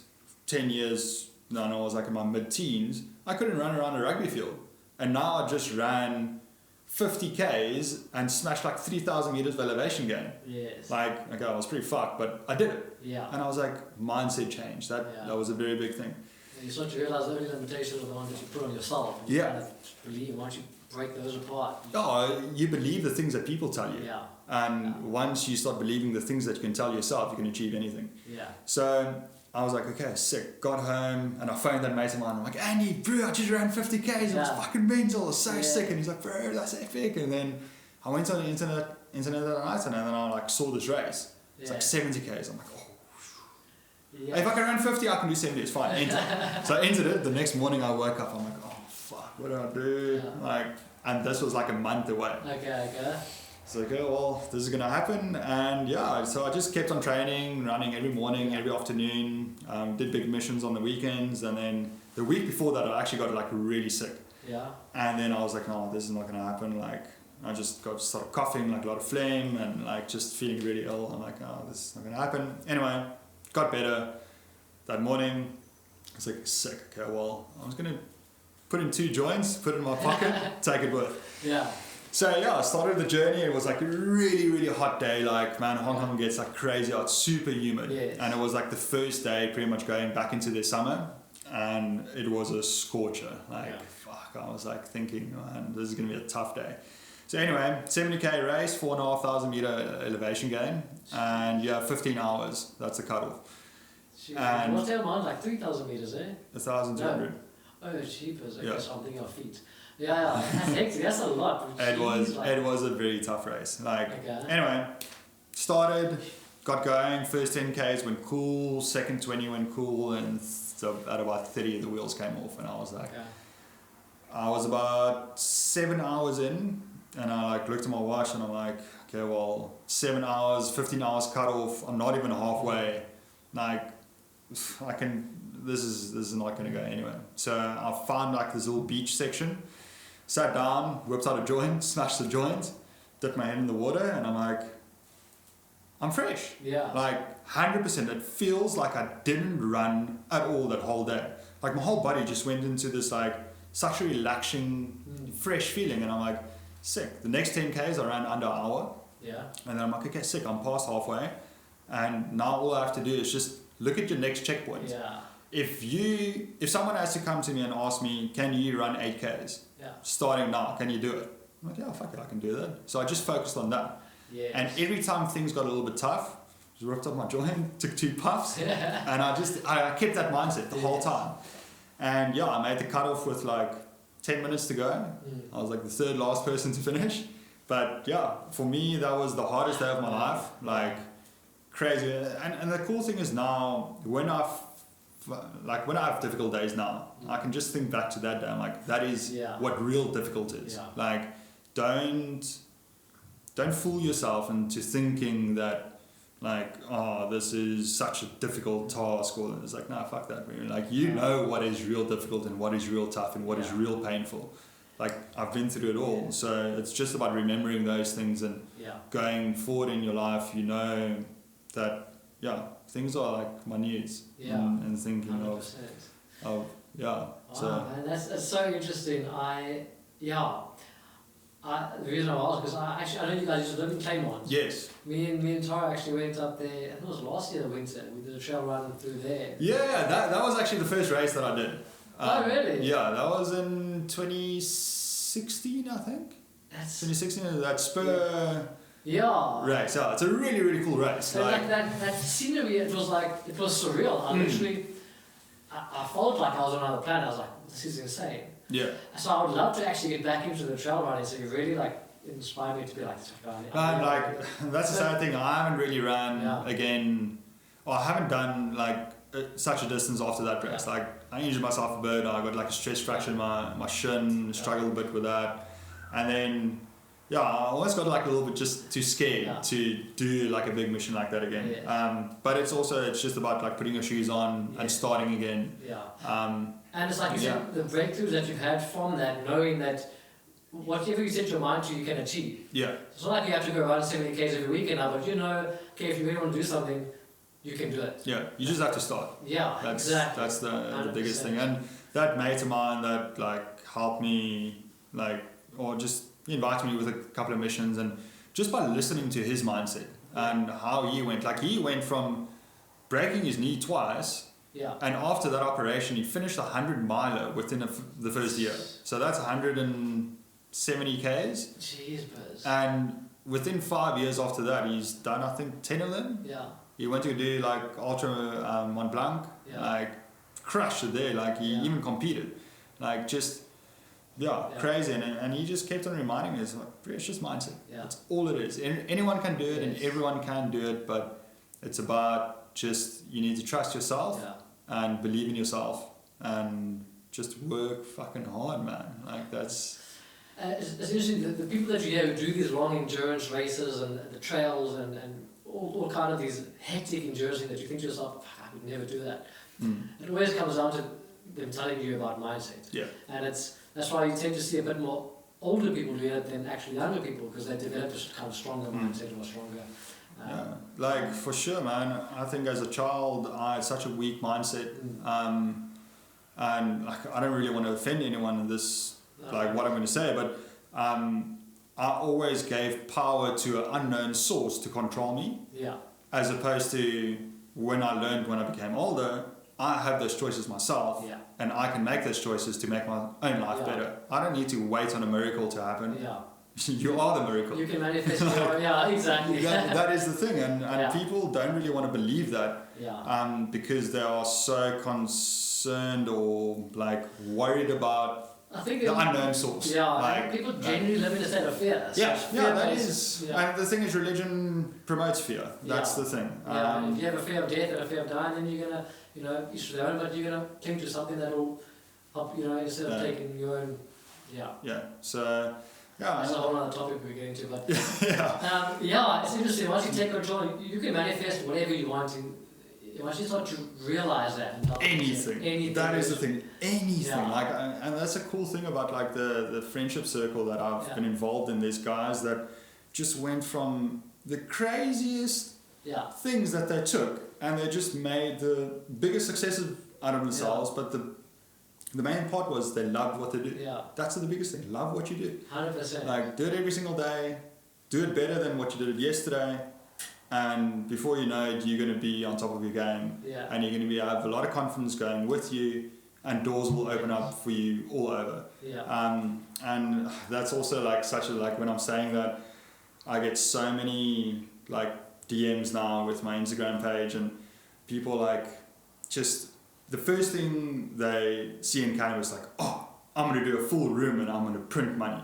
10 years, I was like in my mid-teens, I couldn't run around a rugby field. And now I just ran 50 Ks and smashed like 3,000 meters of elevation gain. Yes. Like, okay, I was pretty fucked, but I did it. Yeah. And I was like, mindset change. That was a very big thing. You start to realize the only limitations are the ones that you put on yourself. And you kind of believe, once you break those apart. Oh, you believe the things that people tell you. Yeah. And once you start believing the things that you can tell yourself, you can achieve anything. Yeah. So I was like, okay, sick. Got home and I phoned that mate of mine. I'm like, Andy, bro, I just ran 50 Ks. It was fucking mental. It was so sick. And he's like, bro, that's epic. And then I went on the internet that night, and then I like saw this race. It's like 70 Ks. I'm like, oh. Yeah. If I can run 50, I can do 70. It's fine. Enter. So I entered it. The next morning I woke up. I'm like, oh fuck, what do I do? Yeah. Like, and this was like a month away. Okay. So okay, well, this is gonna happen, and so I just kept on training, running every morning, every afternoon. Did big missions on the weekends, and then the week before that, I actually got like really sick. Yeah. And then I was like, no, this is not gonna happen. Like, I just started coughing, like a lot of phlegm, and like just feeling really ill. I'm like, oh, this is not gonna happen. Anyway, got better that morning. I was like, sick. Okay, well, I was gonna put in 2 joints, put it in my pocket, take it with. Yeah. So I started the journey. It was like a really, really hot day. Like, man, Hong Kong gets like crazy hot, super humid. Yes. And it was like the first day pretty much going back into their summer. And it was a scorcher. Like, fuck, I was like thinking, man, this is going to be a tough day. So anyway, 70K race, 4,500 meter elevation gain. And you have 15 hours. That's the cutoff. And what's that amount? Like 3,000 meters, eh? 1,200. No. Oh, cheapers. Okay, Yeah. so I'm thinking of feet. Yeah, that's hectic. That's a lot. It was a very tough race. Like, anyway, started, got going. First 10Ks went cool. Second 20 went cool, and so at about 30, the wheels came off, and I was like, I was about 7 hours in, and I like looked at my watch, and I'm like, okay, well, 7 hours, 15 hours cut off. I'm not even halfway. Like, I can. This is not going to go anywhere. So I found like this little beach section, sat down, whipped out a joint, smashed the joint, dipped my hand in the water, and I'm like, I'm fresh. Yeah. Like 100%. It feels like I didn't run at all that whole day. Like my whole body just went into this like such a relaxing, fresh feeling, and I'm like, sick. The next 10Ks I ran under an hour. Yeah. And then I'm like, okay, sick. I'm past halfway, and now all I have to do is just look at your next checkpoint. Yeah. If someone has to come to me and ask me, can you run 8Ks? Yeah. Starting now, can you do it? I'm like, yeah, fuck it, I can do that. So I just focused on that. Yes. And every time things got a little bit tough, just ripped up my joint, took 2 puffs, and I kept that mindset the whole time. And I made the cutoff with like 10 minutes to go. I was like the 3rd last person to finish. But for me, that was the hardest day of my life. Like, crazy. And the cool thing is now, when I have difficult days now, I can just think back to that day. I'm like, that is what real difficult is. Yeah. Like, don't fool yourself into thinking that like, oh, this is such a difficult task, or it's like, nah, fuck that, man. Like, you know what is real difficult and what is real tough and what is real painful. Like, I've been through it all. So it's just about remembering those things and going forward in your life, you know that things are like minute, and thinking 100%. of Wow, so man, that's so interesting. The reason I asked, because I know you guys used to live in Claymont. yes. Me and Tara actually went up there. I think it was last year, the winter. We did a trail run through there. Yeah, that was actually the first race that I did. Oh, really? Yeah, that was in 2016, I think. That's 2016, that Spur race. Yeah, it's a really, really cool race. So like that scenery, it was surreal. I literally, I felt like I was on another planet. I was like, this is insane. Yeah. So I would love to actually get back into the trail running. So you really like inspired me to be like this guy. That's the sad thing. I haven't really run again, or I haven't done like such a distance after that race. Like I injured myself a bit. I got like a stress fracture in my shin. Struggled a bit with that, and then I always got like a little bit just too scared to do like a big mission like that again. But it's just about like putting your shoes on and starting again. And it's like you said, the breakthroughs that you've had from that, knowing that whatever you set your mind to, you can achieve. It's not like you have to go run 70 k's every weekend now, but okay, if you really want to do something, you can do it. You just have to start. Exactly. That's the biggest thing. And that mate of mine that like helped me, like, or just invited me with a couple of missions, and just by listening to his mindset and how he went from breaking his knee twice, and after that operation he finished 100 miler within the first year. So that's 170 k's. Jeez, buzz. And within 5 years after that, he's done I think 10 of them. He went to do like Ultra Mont Blanc, like crushed it there. Like he even competed, like just. Crazy, and he just kept on reminding me, it's like, it's just mindset. That's all it is. Anyone can do it, and everyone can do it, but it's about just, you need to trust yourself and believe in yourself and just work fucking hard, man. Like that's... It's interesting, the people that you hear who do these long endurance races and the trails and all kind of these hectic endurance things that you think to yourself, I would never do that. It always comes down to them telling you about mindset. And that's why you tend to see a bit more older people doing it than actually younger people, because they develop a kind of stronger mindset or stronger. Like for sure, man. I think as a child I had such a weak mindset, and like, I don't really want to offend anyone in this, like what I'm going to say, but I always gave power to an unknown source to control me. As opposed to when I learned when I became older, I have those choices myself, and I can make those choices to make my own life better. I don't need to wait on a miracle to happen. You are the miracle. You can manifest your, exactly. That is the thing, and people don't really want to believe that, because they are so concerned or like worried about the unknown source. People genuinely live in a state of fear. That is. And the thing is, religion promotes fear. That's the thing. If you have a fear of death and a fear of dying, then you're gonna, you should learn, but you're gonna cling to something that will help, instead of taking your own. So. That's a whole other topic we're getting to, but it's interesting. Once you take control, you can manifest whatever you want to. Once you start to realize that, anything. That is the thing. Anything. Like, and that's a cool thing about like the friendship circle that I've been involved in. There's guys that just went from the craziest things that they took, and they just made the biggest successes out of themselves. But the main part was they loved what they do. That's the biggest thing. Love what you do. 100%. Like, do it every single day. Do it better than what you did yesterday. And before you know it, you're going to be on top of your game. And you're going to have a lot of confidence going with you, and doors will open up for you all over. And that's also like like when I'm saying that, I get so many like DMs now with my Instagram page, and people like just... The first thing they see in cannabis, like, oh, I'm going to do a full room and I'm going to print money.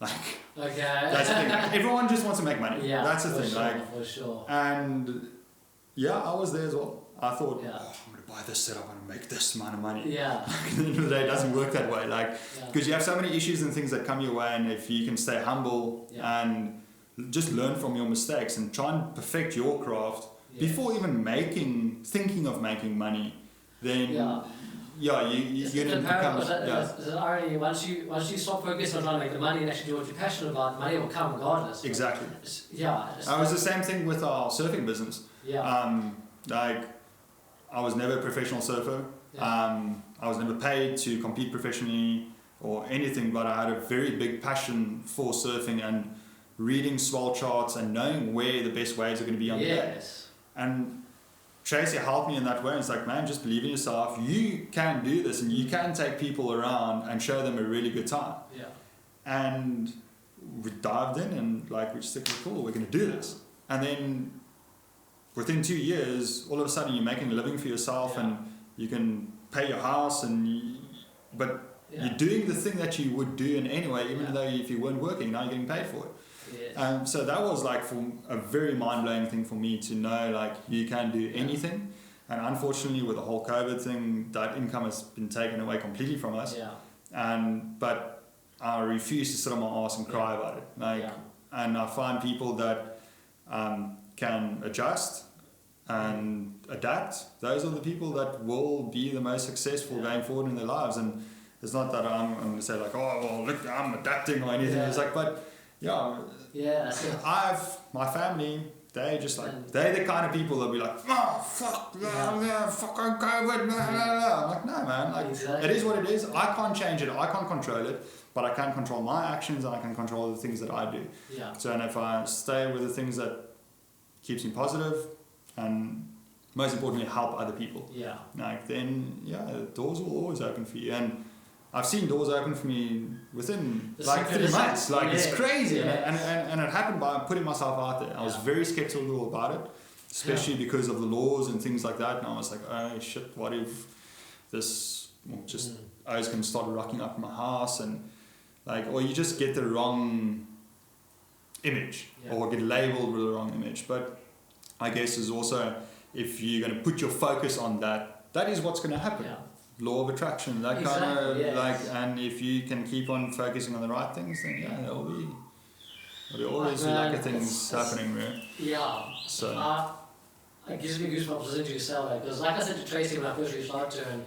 Like, that's the thing. Everyone just wants to make money. That's the thing. For sure. And I was there as well. I thought, I'm going to buy this setup, I'm going to make this amount of money. At the end of the day, it doesn't work that way. Like, because you have so many issues and things that come your way, and if you can stay humble and just learn from your mistakes and try and perfect your craft before even thinking of making money, then you're going to become... There's an irony. Once you stop focusing on trying to make the money and actually do what you're passionate about, money will come regardless. Exactly. It was the same thing with our surfing business. Like, I was never a professional surfer. I was never paid to compete professionally or anything, but I had a very big passion for surfing and reading swell charts and knowing where the best waves are going to be on the day. And Tracy helped me in that way. It's like, man, just believe in yourself. You can do this, and you can take people around and show them a really good time. And we dived in, and like, we just said, cool, we're going to do this. And then within 2 years, all of a sudden you're making a living for yourself, and you can pay your house, but you're doing the thing that you would do in any way, even though if you weren't working, now you're getting paid for it. So that was like a very mind-blowing thing for me to know, like, you can do anything. And unfortunately, with the whole COVID thing, that income has been taken away completely from us. Yeah. But I refuse to sit on my ass and cry about it. And I find people that can adjust and adapt. Those are the people that will be the most successful going forward in their lives. And it's not that I'm going to say like, oh, well, look, I'm adapting or anything. It's like, but my family, they just like, they're the kind of people that'll be like, oh, fuck, fucking COVID, blah, blah, blah. I'm like, no, man, like, it is what it is. I can't change it. I can't control it, but I can control my actions and I can control the things that I do. Yeah. So, and if I stay with the things that keeps me positive and most importantly, help other people. Yeah. Like, then, doors will always open for you. And I've seen doors open for me within like 3 months. Like, it's crazy. And it happened by putting myself out there. I was very skeptical about it, especially because of the laws and things like that. And I was like, oh shit, what if this I was going to start rocking up my house and like, or you just get the wrong image or get labeled with the wrong image. But I guess is also, if you're going to put your focus on that, that is what's going to happen. Yeah. Law of attraction, that kind of like, and if you can keep on focusing on the right things, then there'll be always like things happening, right? Yeah. So it gives me goosebumps listening to you say that, because like I said to Tracy when I first reached out to her, and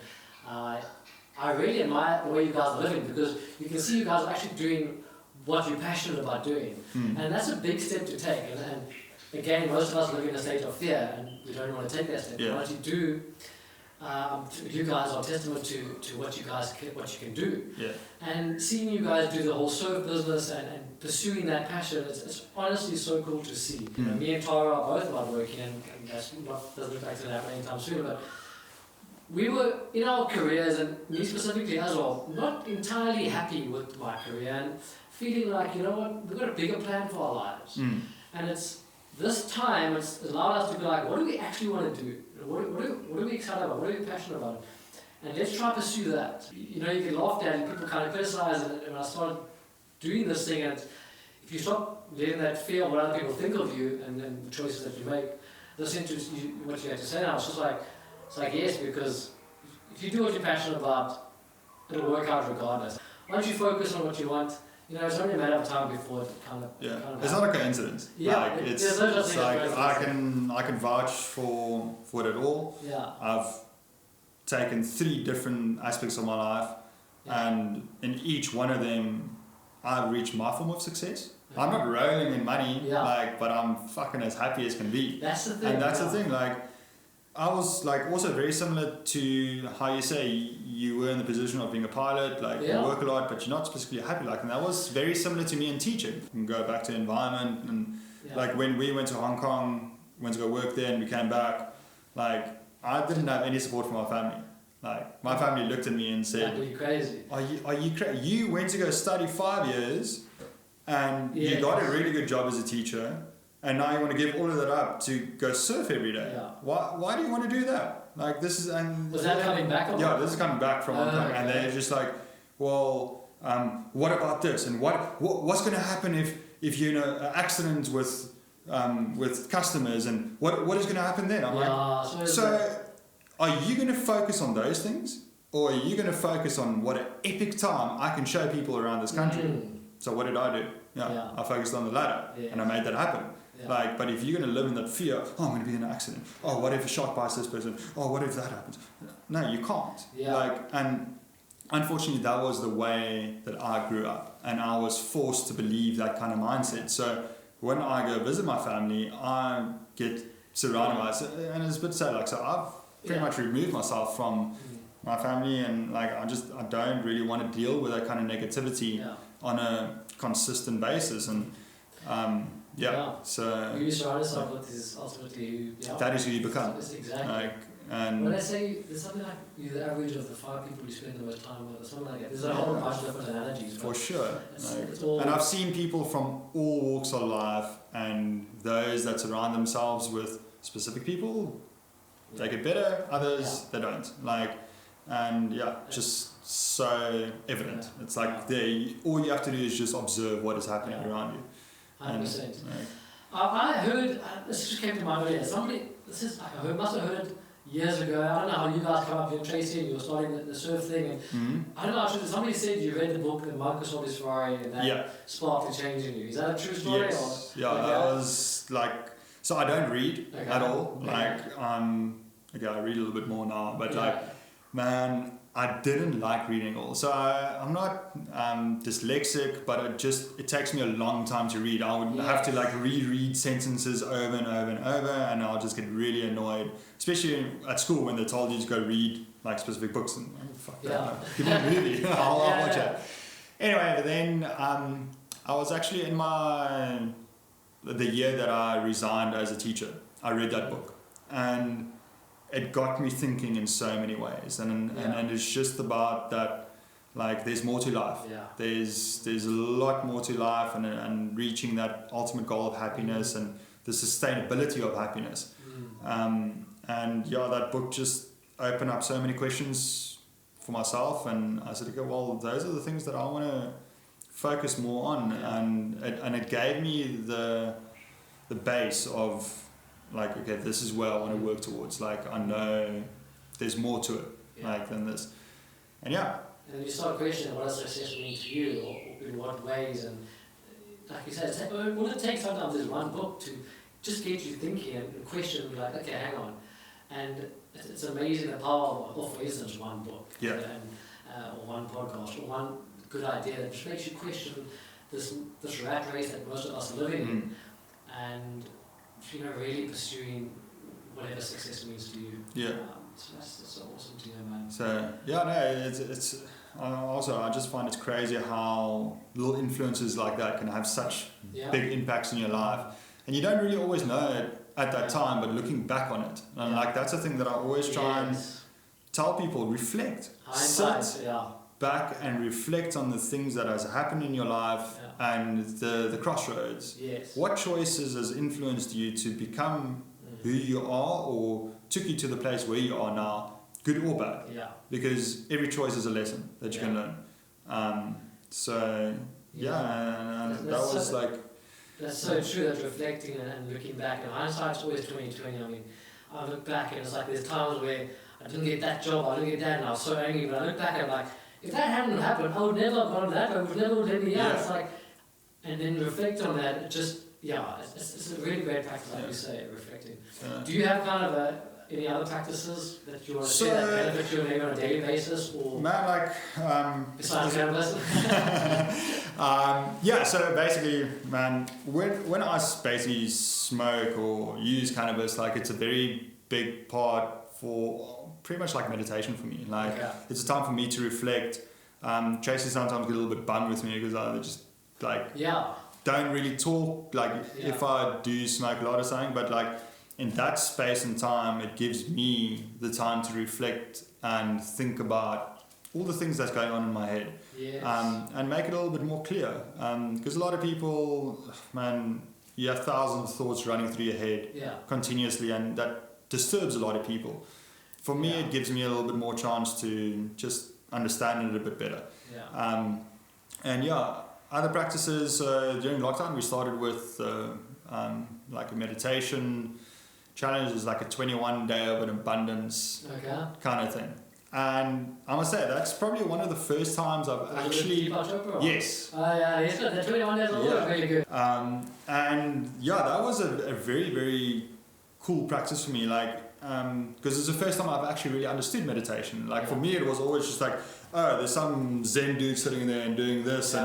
I really admire the way you guys are living, because you can see you guys are actually doing what you're passionate about doing, and that's a big step to take. And again, most of us live in a state of fear, and we don't want to take that step. But once you do, you guys are testament to what you can do. Yeah. And seeing you guys do the whole surf business and pursuing that passion, it's honestly so cool to see. You know, me and Tara are both about working, and that's what doesn't look like it's going to happen anytime soon. But we were in our careers, and me specifically as well, not entirely happy with my career and feeling like, you know what, we've got a bigger plan for our lives. And it's this time, it's allowed us to be like, what do we actually want to do? What are we excited about? What are we passionate about? And let's try to pursue that. You know, you get laughed at and people kind of criticize, and when I started doing this thing, and if you stop letting that fear of what other people think of you and the choices that you make, listening to what you had to say now, it's like yes, because if you do what you're passionate about, it'll work out regardless. Once you focus on what you want, you know, it's only a matter of time before it kind of it's not a coincidence. Yeah, like, it's like I can vouch for it all. Yeah. I've taken 3 different aspects of my life, and in each one of them, I've reached my form of success. Yeah. I'm not rolling in money, but I'm fucking as happy as can be. That's the thing. And that's the thing, like, I was like also very similar to how you say you were in the position of being a pilot, like you work a lot, but you're not specifically happy. Like, and that was very similar to me in teaching. And go back to environment, and like when we went to Hong Kong, went to go work there, and we came back, like I didn't have any support from my family. Like my family looked at me and said, "Are you crazy? Are you crazy? You went to go study 5 years, and you got a really good job as a teacher." And now you want to give all of that up to go surf every day. Yeah. Why do you want to do that? Like, this is... and was that coming back? This is coming back from Hong Kong. And they're just like, well, what about this? And what's going to happen if you know, an accident with customers? And what is going to happen then? I'm like, so are you going to focus on those things? Or are you going to focus on what an epic time I can show people around this country? So what did I do? I focused on the latter, and I made that happen. Yeah. Like, but if you're going to live in that fear, oh, I'm going to be in an accident. Oh, what if a shark bites this person? Oh, what if that happens? No, you can't. Yeah. Like, and unfortunately, that was the way that I grew up, and I was forced to believe that kind of mindset. So when I go visit my family, I get surrounded by it, and it's a bit sad. Like, so I've pretty much removed myself from my family, and like I don't really want to deal with that kind of negativity on a consistent basis, and so you surround yourself with is ultimately that is who you become. Exactly. Like, and when I say there's something like you're the average of the 5 people you spend the most time with, or something like that. There's a whole bunch of different analogies. For sure. And I've seen people from all walks of life, and those that surround themselves with specific people, they get better. Others they don't. Like, and just so evident. It's like all you have to do is just observe what is happening around you. 100%. I heard, this just came to mind earlier, somebody, must have heard years ago. I don't know how you guys come up here, Tracy, and you were starting the surf thing. And I don't know, actually, somebody said you read the book, The Monk Who Sold His Ferrari, and that sparked a change in you. Is that a true story? Yes. Or, yeah, that was like, so I don't read at all. Like, I read a little bit more now, but man, I didn't like reading at all. So I'm not dyslexic, but it takes me a long time to read. I would have to like reread sentences over and over and over, and I'll just get really annoyed, especially at school when they told you to go read like specific books, and fuck that, give me a movie, I'll watch it. Anyway, but then I was actually in the year that I resigned as a teacher, I read that book, and it got me thinking in so many ways, and it's just about that, like there's more to life. There's a lot more to life, and reaching that ultimate goal of happiness and the sustainability of happiness. And that book just opened up so many questions for myself, and I said, okay, well, those are the things that I want to focus more on, and it gave me the base of like, okay, this is where I want to work towards. Like, I know there's more to it, like than this, and And you start questioning what does success mean to you, or in what ways, and like you said, all it takes sometimes is one book to just get you thinking and question, like, okay, hang on, and it's amazing the power of, for instance, one book, or one podcast, or one good idea that just makes you question this rat race that most of us are living in, and really pursuing whatever success means to you. So that's so awesome to hear, man. So it's also, I just find it's crazy how little influences like that can have such big impacts in your life, and you don't really always know it at that time, but looking back on it, and like that's the thing that I always try and tell people: reflect, sit back and reflect on the things that has happened in your life and the crossroads. What choices has influenced you to become who you are, or took you to the place where you are now, good or bad? Because every choice is a lesson that you can learn. And that was like... That's so true, that reflecting and looking back. And hindsight's always 20/20. I mean, I look back and it's like there's times where I didn't get that job, I didn't get that, and I was so angry. But I look back and I'm like, if that hadn't happened, I would never have gone that, I would never have any It's like, and then reflect on that. It just, it's a really great practice, like you say, reflecting. Do you have kind of any other practices that you want to share that benefit you maybe on a daily basis, or besides cannabis? So basically, man, when I basically smoke or use cannabis, like it's a very big part for pretty much like meditation for me. Like it's a time for me to reflect. Tracy sometimes get a little bit bummed with me because I just like don't really talk like if I do smoke a lot or something, but like in that space and time, it gives me the time to reflect and think about all the things that's going on in my head, and make it a little bit more clear. Because a lot of people, man, you have thousands of thoughts running through your head continuously, and that disturbs a lot of people. For me, it gives me a little bit more chance to just understand it a bit better. Other practices, during lockdown, we started with like a meditation challenge. Is like a 21-day of an abundance kind of thing. And I must say, that's probably one of the first times I've actually... Yes. The 21 days are really good. And that was a very, very cool practice for me. Like, because it's the first time I've actually really understood meditation. Like for me, it was always just like, oh, there's some Zen dude sitting there and doing this,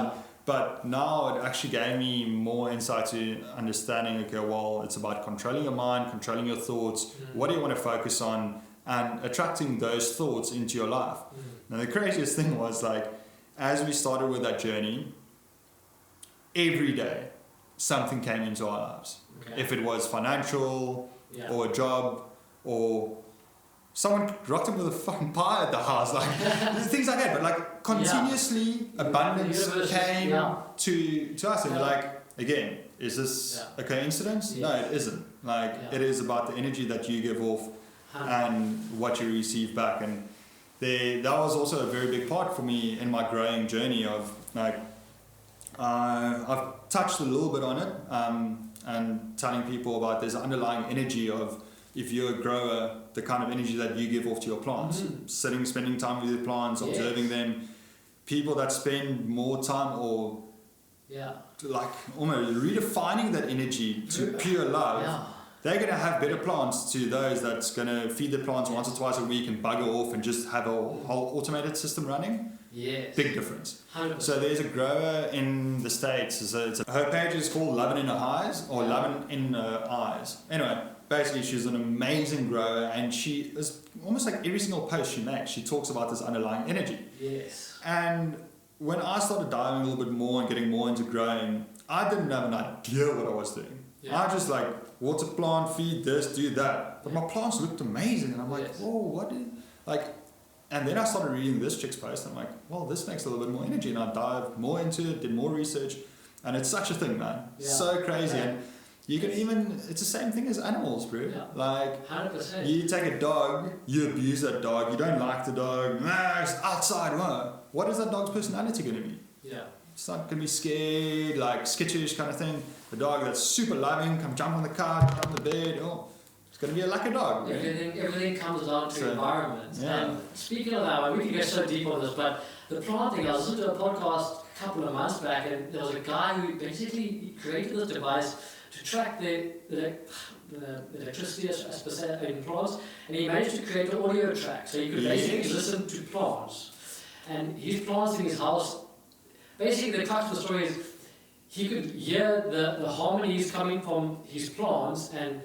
but now it actually gave me more insight to understanding. Okay, well, it's about controlling your mind, controlling your thoughts. What do you want to focus on, and attracting those thoughts into your life. Now the craziest thing was, like, as we started with that journey, every day something came into our lives. If it was financial or a job, or someone rocked him with a fucking pie at the house, like things like that. But like continuously abundance came to us, and like, again, is this a coincidence? No, it isn't. Like it is about the energy that you give off and what you receive back. And that was also a very big part for me in my growing journey of like, I've touched a little bit on it, and telling people about this underlying energy of if you're a grower, the kind of energy that you give off to your plants. Spending time with your plants, observing them. People that spend more time or like almost redefining that energy to pure love, they're going to have better plants to those that's going to feed the plants once or twice a week and bugger off and just have a whole automated system running. Yes. Big difference. 100%. So there's a grower in the States. Her page is called Lovin' in Her Eyes or Lovin' in Her Eyes. Anyway, basically she's an amazing grower, and she is almost like every single post she makes, she talks about this underlying energy. Yes. And when I started diving a little bit more and getting more into growing, I didn't have an idea what I was doing. I just like water plant, feed this, do that. But my plants looked amazing, and I'm like, whoa, what is like? And then I started reading this chick's post, and I'm like, well, this makes a little bit more energy, and I dived more into it, did more research, and it's such a thing, man. So crazy. And you can even, it's the same thing as animals, bro. Like 100%. you take a dog, you abuse that dog, you don't like the dog, it's outside, what is that dog's personality going to be? It's not going to be scared, like skittish kind of thing. The dog that's super loving, come jump on the couch, jump on the bed, it's going to be like a dog. Everything comes down to environment. And speaking of that, we can get so deep on this, but the planting, I was listening to a podcast a couple of months back, and there was a guy who basically created this device to track the electricity as per se in plants, and he managed to create an audio track, so you could basically listen to plants. And his plants in his house, basically the crux of the story is he could hear the harmonies coming from his plants, and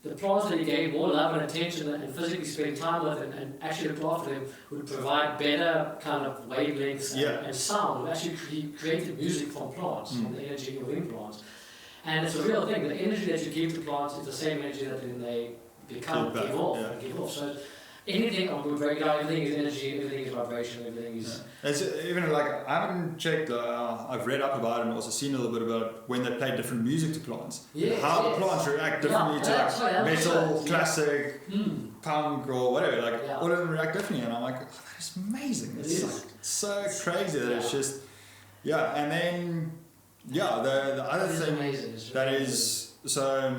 the plants that he gave more love and attention and physically spend time with and actually look after them would provide better kind of wavelengths and sound. Actually, he created music from plants, from the energy within plants. And it's a real thing. The energy that you give to plants is the same energy that then they give off. So anything, we break it down, everything is energy, everything is vibration, everything is... It's even like, I haven't checked, I've read up about it and also seen a little bit about when they play different music to plants. How the plants react differently to metal, classic, punk or whatever, all of them react differently, and I'm like, that is amazing. It's like so crazy that it's just, and then, the other thing that is, so...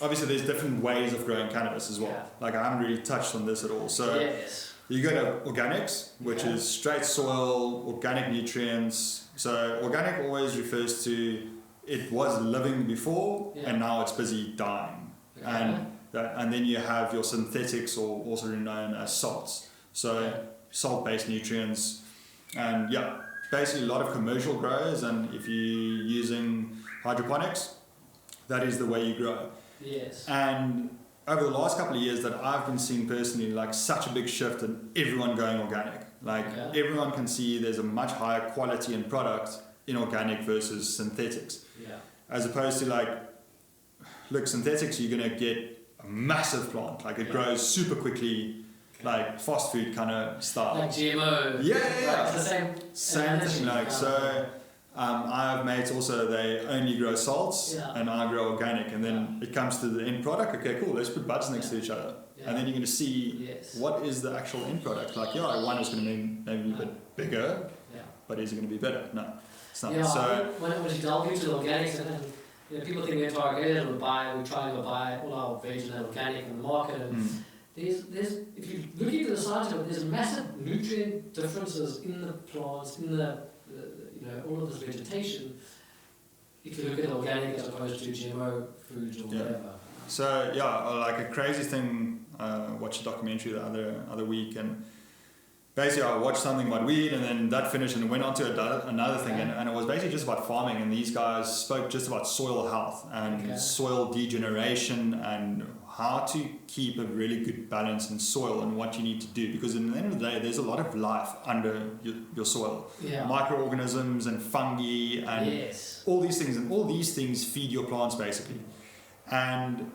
Obviously, there's different ways of growing cannabis as well. Like, I haven't really touched on this at all. So, you go to organics, which is straight soil, organic nutrients. So, organic always refers to it was living before, and now it's busy dying. And then you have your synthetics, or also known as salts. So, salt-based nutrients, and basically a lot of commercial growers. And if you're using hydroponics, that is the way you grow. And over the last couple of years that I've been seeing personally, like such a big shift in everyone going organic. Like everyone can see there's a much higher quality in product in organic versus synthetics. As opposed to look, synthetics, you're going to get a massive plant. Like it grows super quickly, like fast food kind of style. Like GMO. Like the same thing. I have mates also, they only grow salts and I grow organic, and then it comes to the end product, okay cool, let's put buds next to each other, and then you're going to see what is the actual end product. Like one is going to be maybe a bit bigger, but is it going to be better? No, it's not. So when you delve into the organics, and people think we're targeted, we try to buy all our veg and organic in the market, and there's if you look into the science of it, there's massive nutrient differences in the plants, in the all of this vegetation, if you look at organic as opposed to GMO foods or whatever. So like a crazy thing, watched a documentary the other week, and basically I watched something about weed, and then that finished and went on to another thing, and it was basically just about farming, and these guys spoke just about soil health and soil degeneration and how to keep a really good balance in soil and what you need to do, because in the end of the day there's a lot of life under your soil, microorganisms and fungi and all these things, and all these things feed your plants basically. And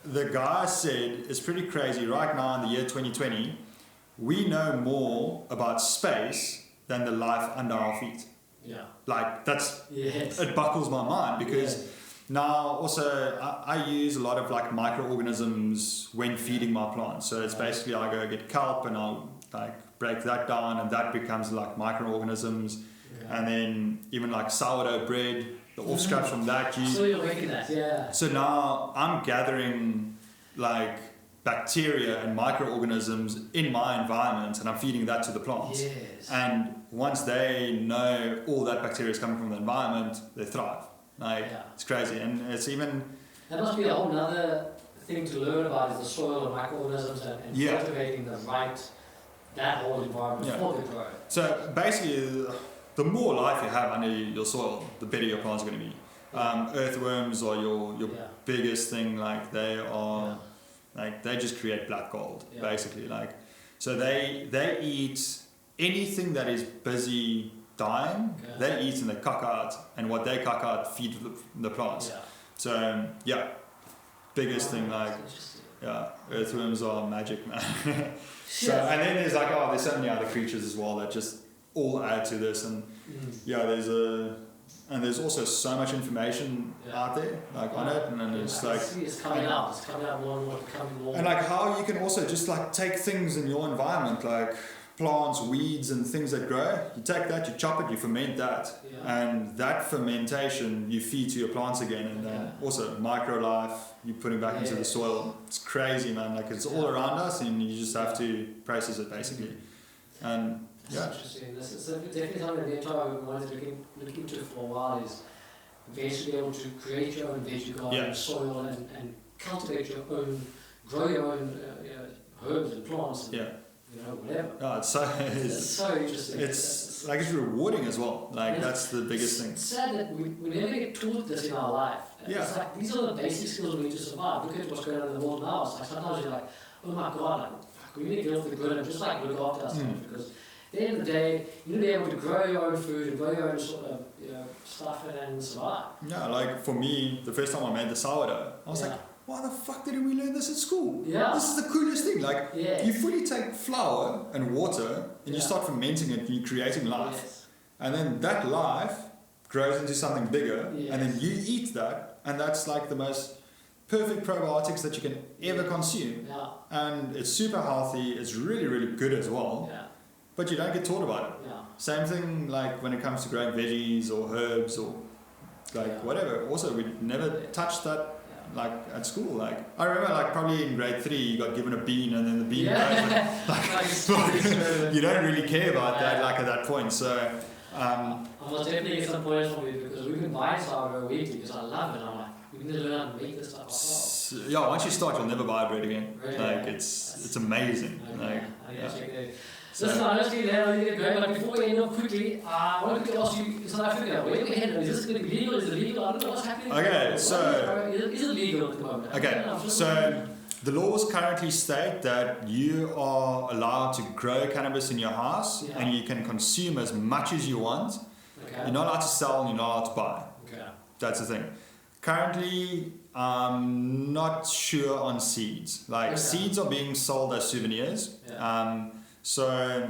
the guy said it's pretty crazy right now in the year 2020, we know more about space than the life under our feet. Like that's it buckles my mind, because now also I use a lot of like microorganisms when feeding my plants. So it's basically I go get kelp and I'll like break that down, and that becomes like microorganisms, and then even like sourdough bread, the offscraps from that. So you're making that, So now I'm gathering like bacteria and microorganisms in my environment, and I'm feeding that to the plants. Yes. And once they know all that bacteria is coming from the environment, they thrive. Like, it's crazy. And it's even... That must be a whole other thing to learn about, is the soil and microorganisms and cultivating that whole environment for the growth. So basically, the more life you have under your soil, the better your plants are going to be. Earthworms are your biggest thing. Like, they are... Like, they just create black gold, basically. Like, so they eat anything that is busy dying. They eat and they cuck out, and what they cuck out feed the plants. So biggest thing, like, earthworms are magic, man. So, and then there's like, there's so many other creatures as well that just all add to this, and there's also so much information out there, like, on it, and then it's like... It's coming out. It's coming out more and more, becoming more... And, like, how you can also just, like, take things in your environment, like plants, weeds, and things that grow. You take that, you chop it, you ferment that. And that fermentation, you feed to your plants again. And then also micro-life, you're putting back into the soil. It's crazy, man. Like, it's all around us, and you just have to process it, basically. And... That's interesting. This is definitely something that we wanted to look into for a while, is eventually able to create your own veggie garden, soil, and cultivate your own, grow your own herbs and plants, and whatever. Oh, it's so interesting. It's like, it's rewarding as well. Like, that's the biggest thing. It's sad that we never get taught this in our life. It's like, these are the basic skills we need to survive. Look at what's going on in the world now. It's like, sometimes you're like, oh my God, like, we need to get off the grid and just like look after ourselves, because at the end of the day, you need to be able to grow your own food and grow your own sort of stuff and survive. Yeah, like, for me, the first time I made the sourdough, I was like, why the fuck didn't we learn this at school? This is the coolest thing. Like, you fully take flour and water and you start fermenting it and you're creating life. And then that life grows into something bigger, and then you eat that, and that's like the most perfect probiotics that you can ever consume. And it's super healthy, it's really, really good as well. But you don't get taught about it. Same thing, like, when it comes to growing veggies or herbs or like whatever. Also, we never touched that, like, at school. Like, I remember, like, probably in grade 3 you got given a bean, and then the bean you don't really care about that, like, at that point. So I must definitely get some points from you, because we've been buying sourdough weekly because I love it. I'm like, we need to learn how to make this stuff ourselves. Once you start, you'll never buy bread again. Like, it's amazing. Like, So listen, honestly, now we need to go, but before we end up quickly, I want to ask you, in South Africa, where are we headed? Is this going to be legal? Is it legal? I don't know what's happening. Okay, so... Is it legal at the moment? Okay, so the laws currently state that you are allowed to grow cannabis in your house, and you can consume as much as you want. You're not allowed to sell, and you're not allowed to buy. That's the thing. Currently, I'm not sure on seeds. Like, seeds are being sold as souvenirs. So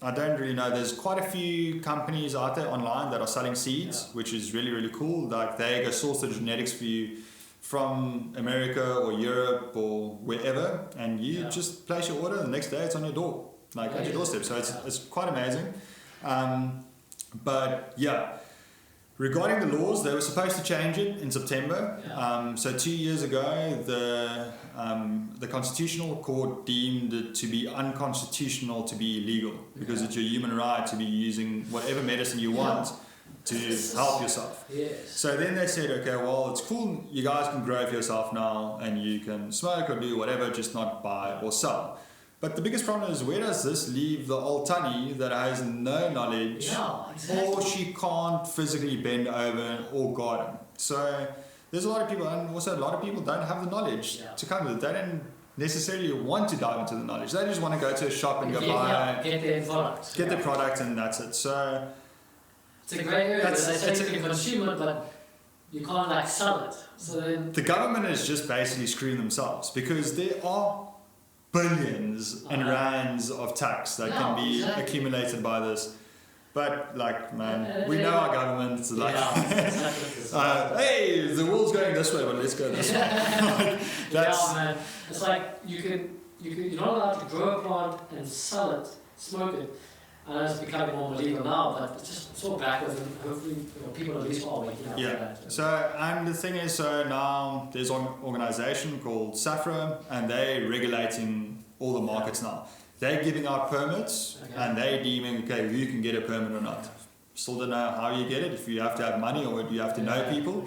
I don't really know. There's quite a few companies out there online that are selling seeds, which is really, really cool. Like, they go source the genetics for you from America or Europe or wherever, and you just place your order, and the next day it's on your door, like at your doorstep. So it's quite amazing. But regarding the laws, they were supposed to change it in September. So 2 years ago, the Constitutional Court deemed it to be unconstitutional to be illegal, because it's your human right to be using whatever medicine you want to help yourself. So then they said, okay, well, it's cool, you guys can grow for yourself now, and you can smoke or do whatever, just not buy or sell. But the biggest problem is, where does this leave the old Tanny that has no knowledge, or she can't physically bend over or garden? So there's a lot of people, and also a lot of people don't have the knowledge to come with it. They don't necessarily want to dive into the knowledge. They just want to go to a shop and go buy, get their product, and that's it. So it's a great area. They say you can consume it, but you can't, like, sell it. So then the government is just basically screwing themselves, because there are billions and rands of tax that can be accumulated by this. But, like, man, we know our government is like, hey, the world's going this way, but let's go this way. Like, man. It's like you're not allowed to grow a plant and sell it, smoke it, I know it's becoming more legal now, but it's just sort of backwards, and hopefully people at least are waking up to that. So, and the thing is, so now there's an organization called SAFRA, and they're regulating all the markets now. They're giving out permits, and they're deeming, okay, who can get a permit or not. Still don't know how you get it, if you have to have money or do you have to know people.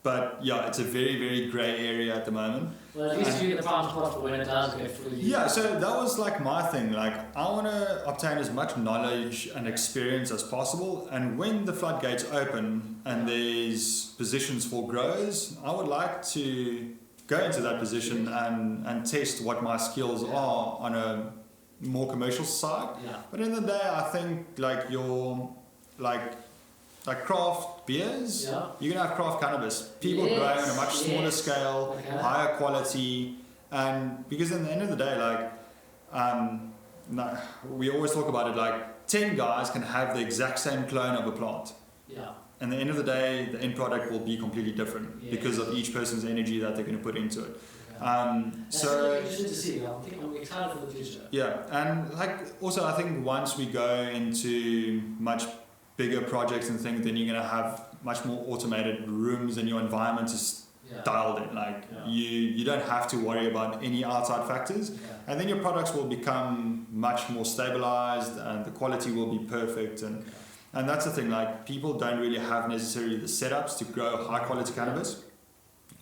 But yeah, it's a very, very grey area at the moment. Well, at least you get the prime spot for when it does get fully. Yeah, so that was like my thing. Like, I want to obtain as much knowledge and experience as possible. And when the floodgates open and there's positions for growers, I would like to go into that position and test what my skills are on a more commercial side. But in the day, I think like your like craft beers, you're gonna have craft cannabis. People grow on a much smaller scale, higher quality, and because in the end of the day, like we always talk about it, like 10 guys can have the exact same clone of a plant. And at the end of the day, the end product will be completely different because of each person's energy that they're going to put into it. That's really interesting to see. I'm excited for the future. Yeah, and like also I think once we go into much bigger projects and things, then you're going to have much more automated rooms and your environment is dialed in. Like you don't have to worry about any outside factors, and then your products will become much more stabilized and the quality will be perfect. And that's the thing, like people don't really have necessarily the setups to grow high quality cannabis,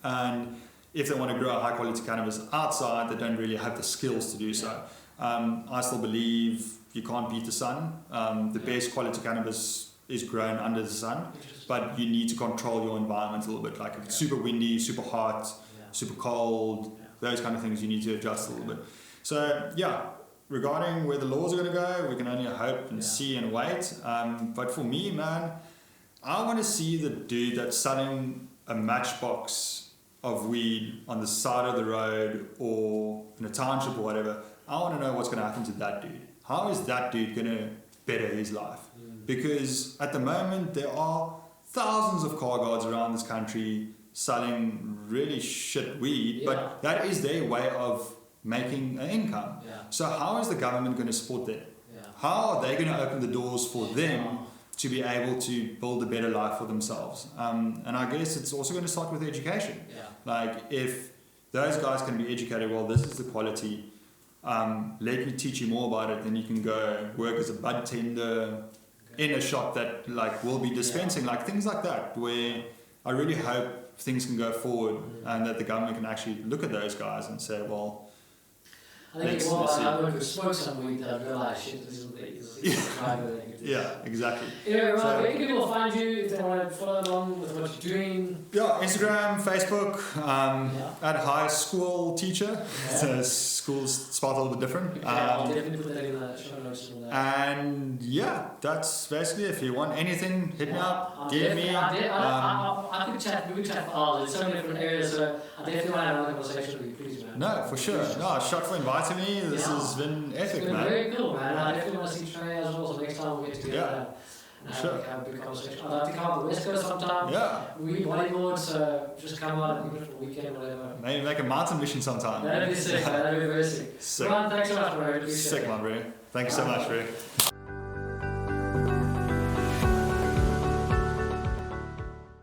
and if they want to grow high quality cannabis outside, they don't really have the skills to do so. I still believe you can't beat the sun. The best quality cannabis is grown under the sun, but you need to control your environment a little bit. Like if it's super windy, super hot, super cold, those kind of things you need to adjust a little bit. So yeah, regarding where the laws are going to go, we can only hope and see and wait. But for me, man, I want to see the dude that's selling a matchbox of weed on the side of the road or in a township or whatever. I want to know what's going to happen to that dude. How is that dude going to better his life? Because at the moment there are thousands of car guards around this country selling really shit weed, but that is their way of making an income. So how is the government going to support them? How are they going to open the doors for them to be able to build a better life for themselves? And I guess it's also going to start with education. Like if those guys can be educated, well, this is the quality, let me teach you more about it, then you can go work as a bud tender in a shop that like will be dispensing, like things like that, where I really hope things can go forward and that the government can actually look at those guys and say, well, I think I'm going to smoke some weed that I realize shit, this is yeah, exactly. Anyway, where can people find you if they want to follow along with what you're doing? Instagram, Facebook, at high school teacher. So school's spelled a little bit different. I'll definitely put that in the show notes. And yeah, that's basically it. If you want anything, hit me up, DM me. I could chat, we could chat for hours. There's so many different areas, so I definitely want to have another conversation with you, please, man. No, for sure. No, shot for inviting me. This has been epic, it's been man. Very cool, man. I definitely want to see Trey as well, so next time we'll get together. Sure. Have a big conversation. I'd like to come out the West Coast sometime. We bodyboard, so just come out even for a weekend, whatever. Maybe make a mountain mission sometime. That'd be sick, man. That'd be very sick. Sick. Ruan, thanks so much, bro. Sick, man, bro. Thank you so much, bro.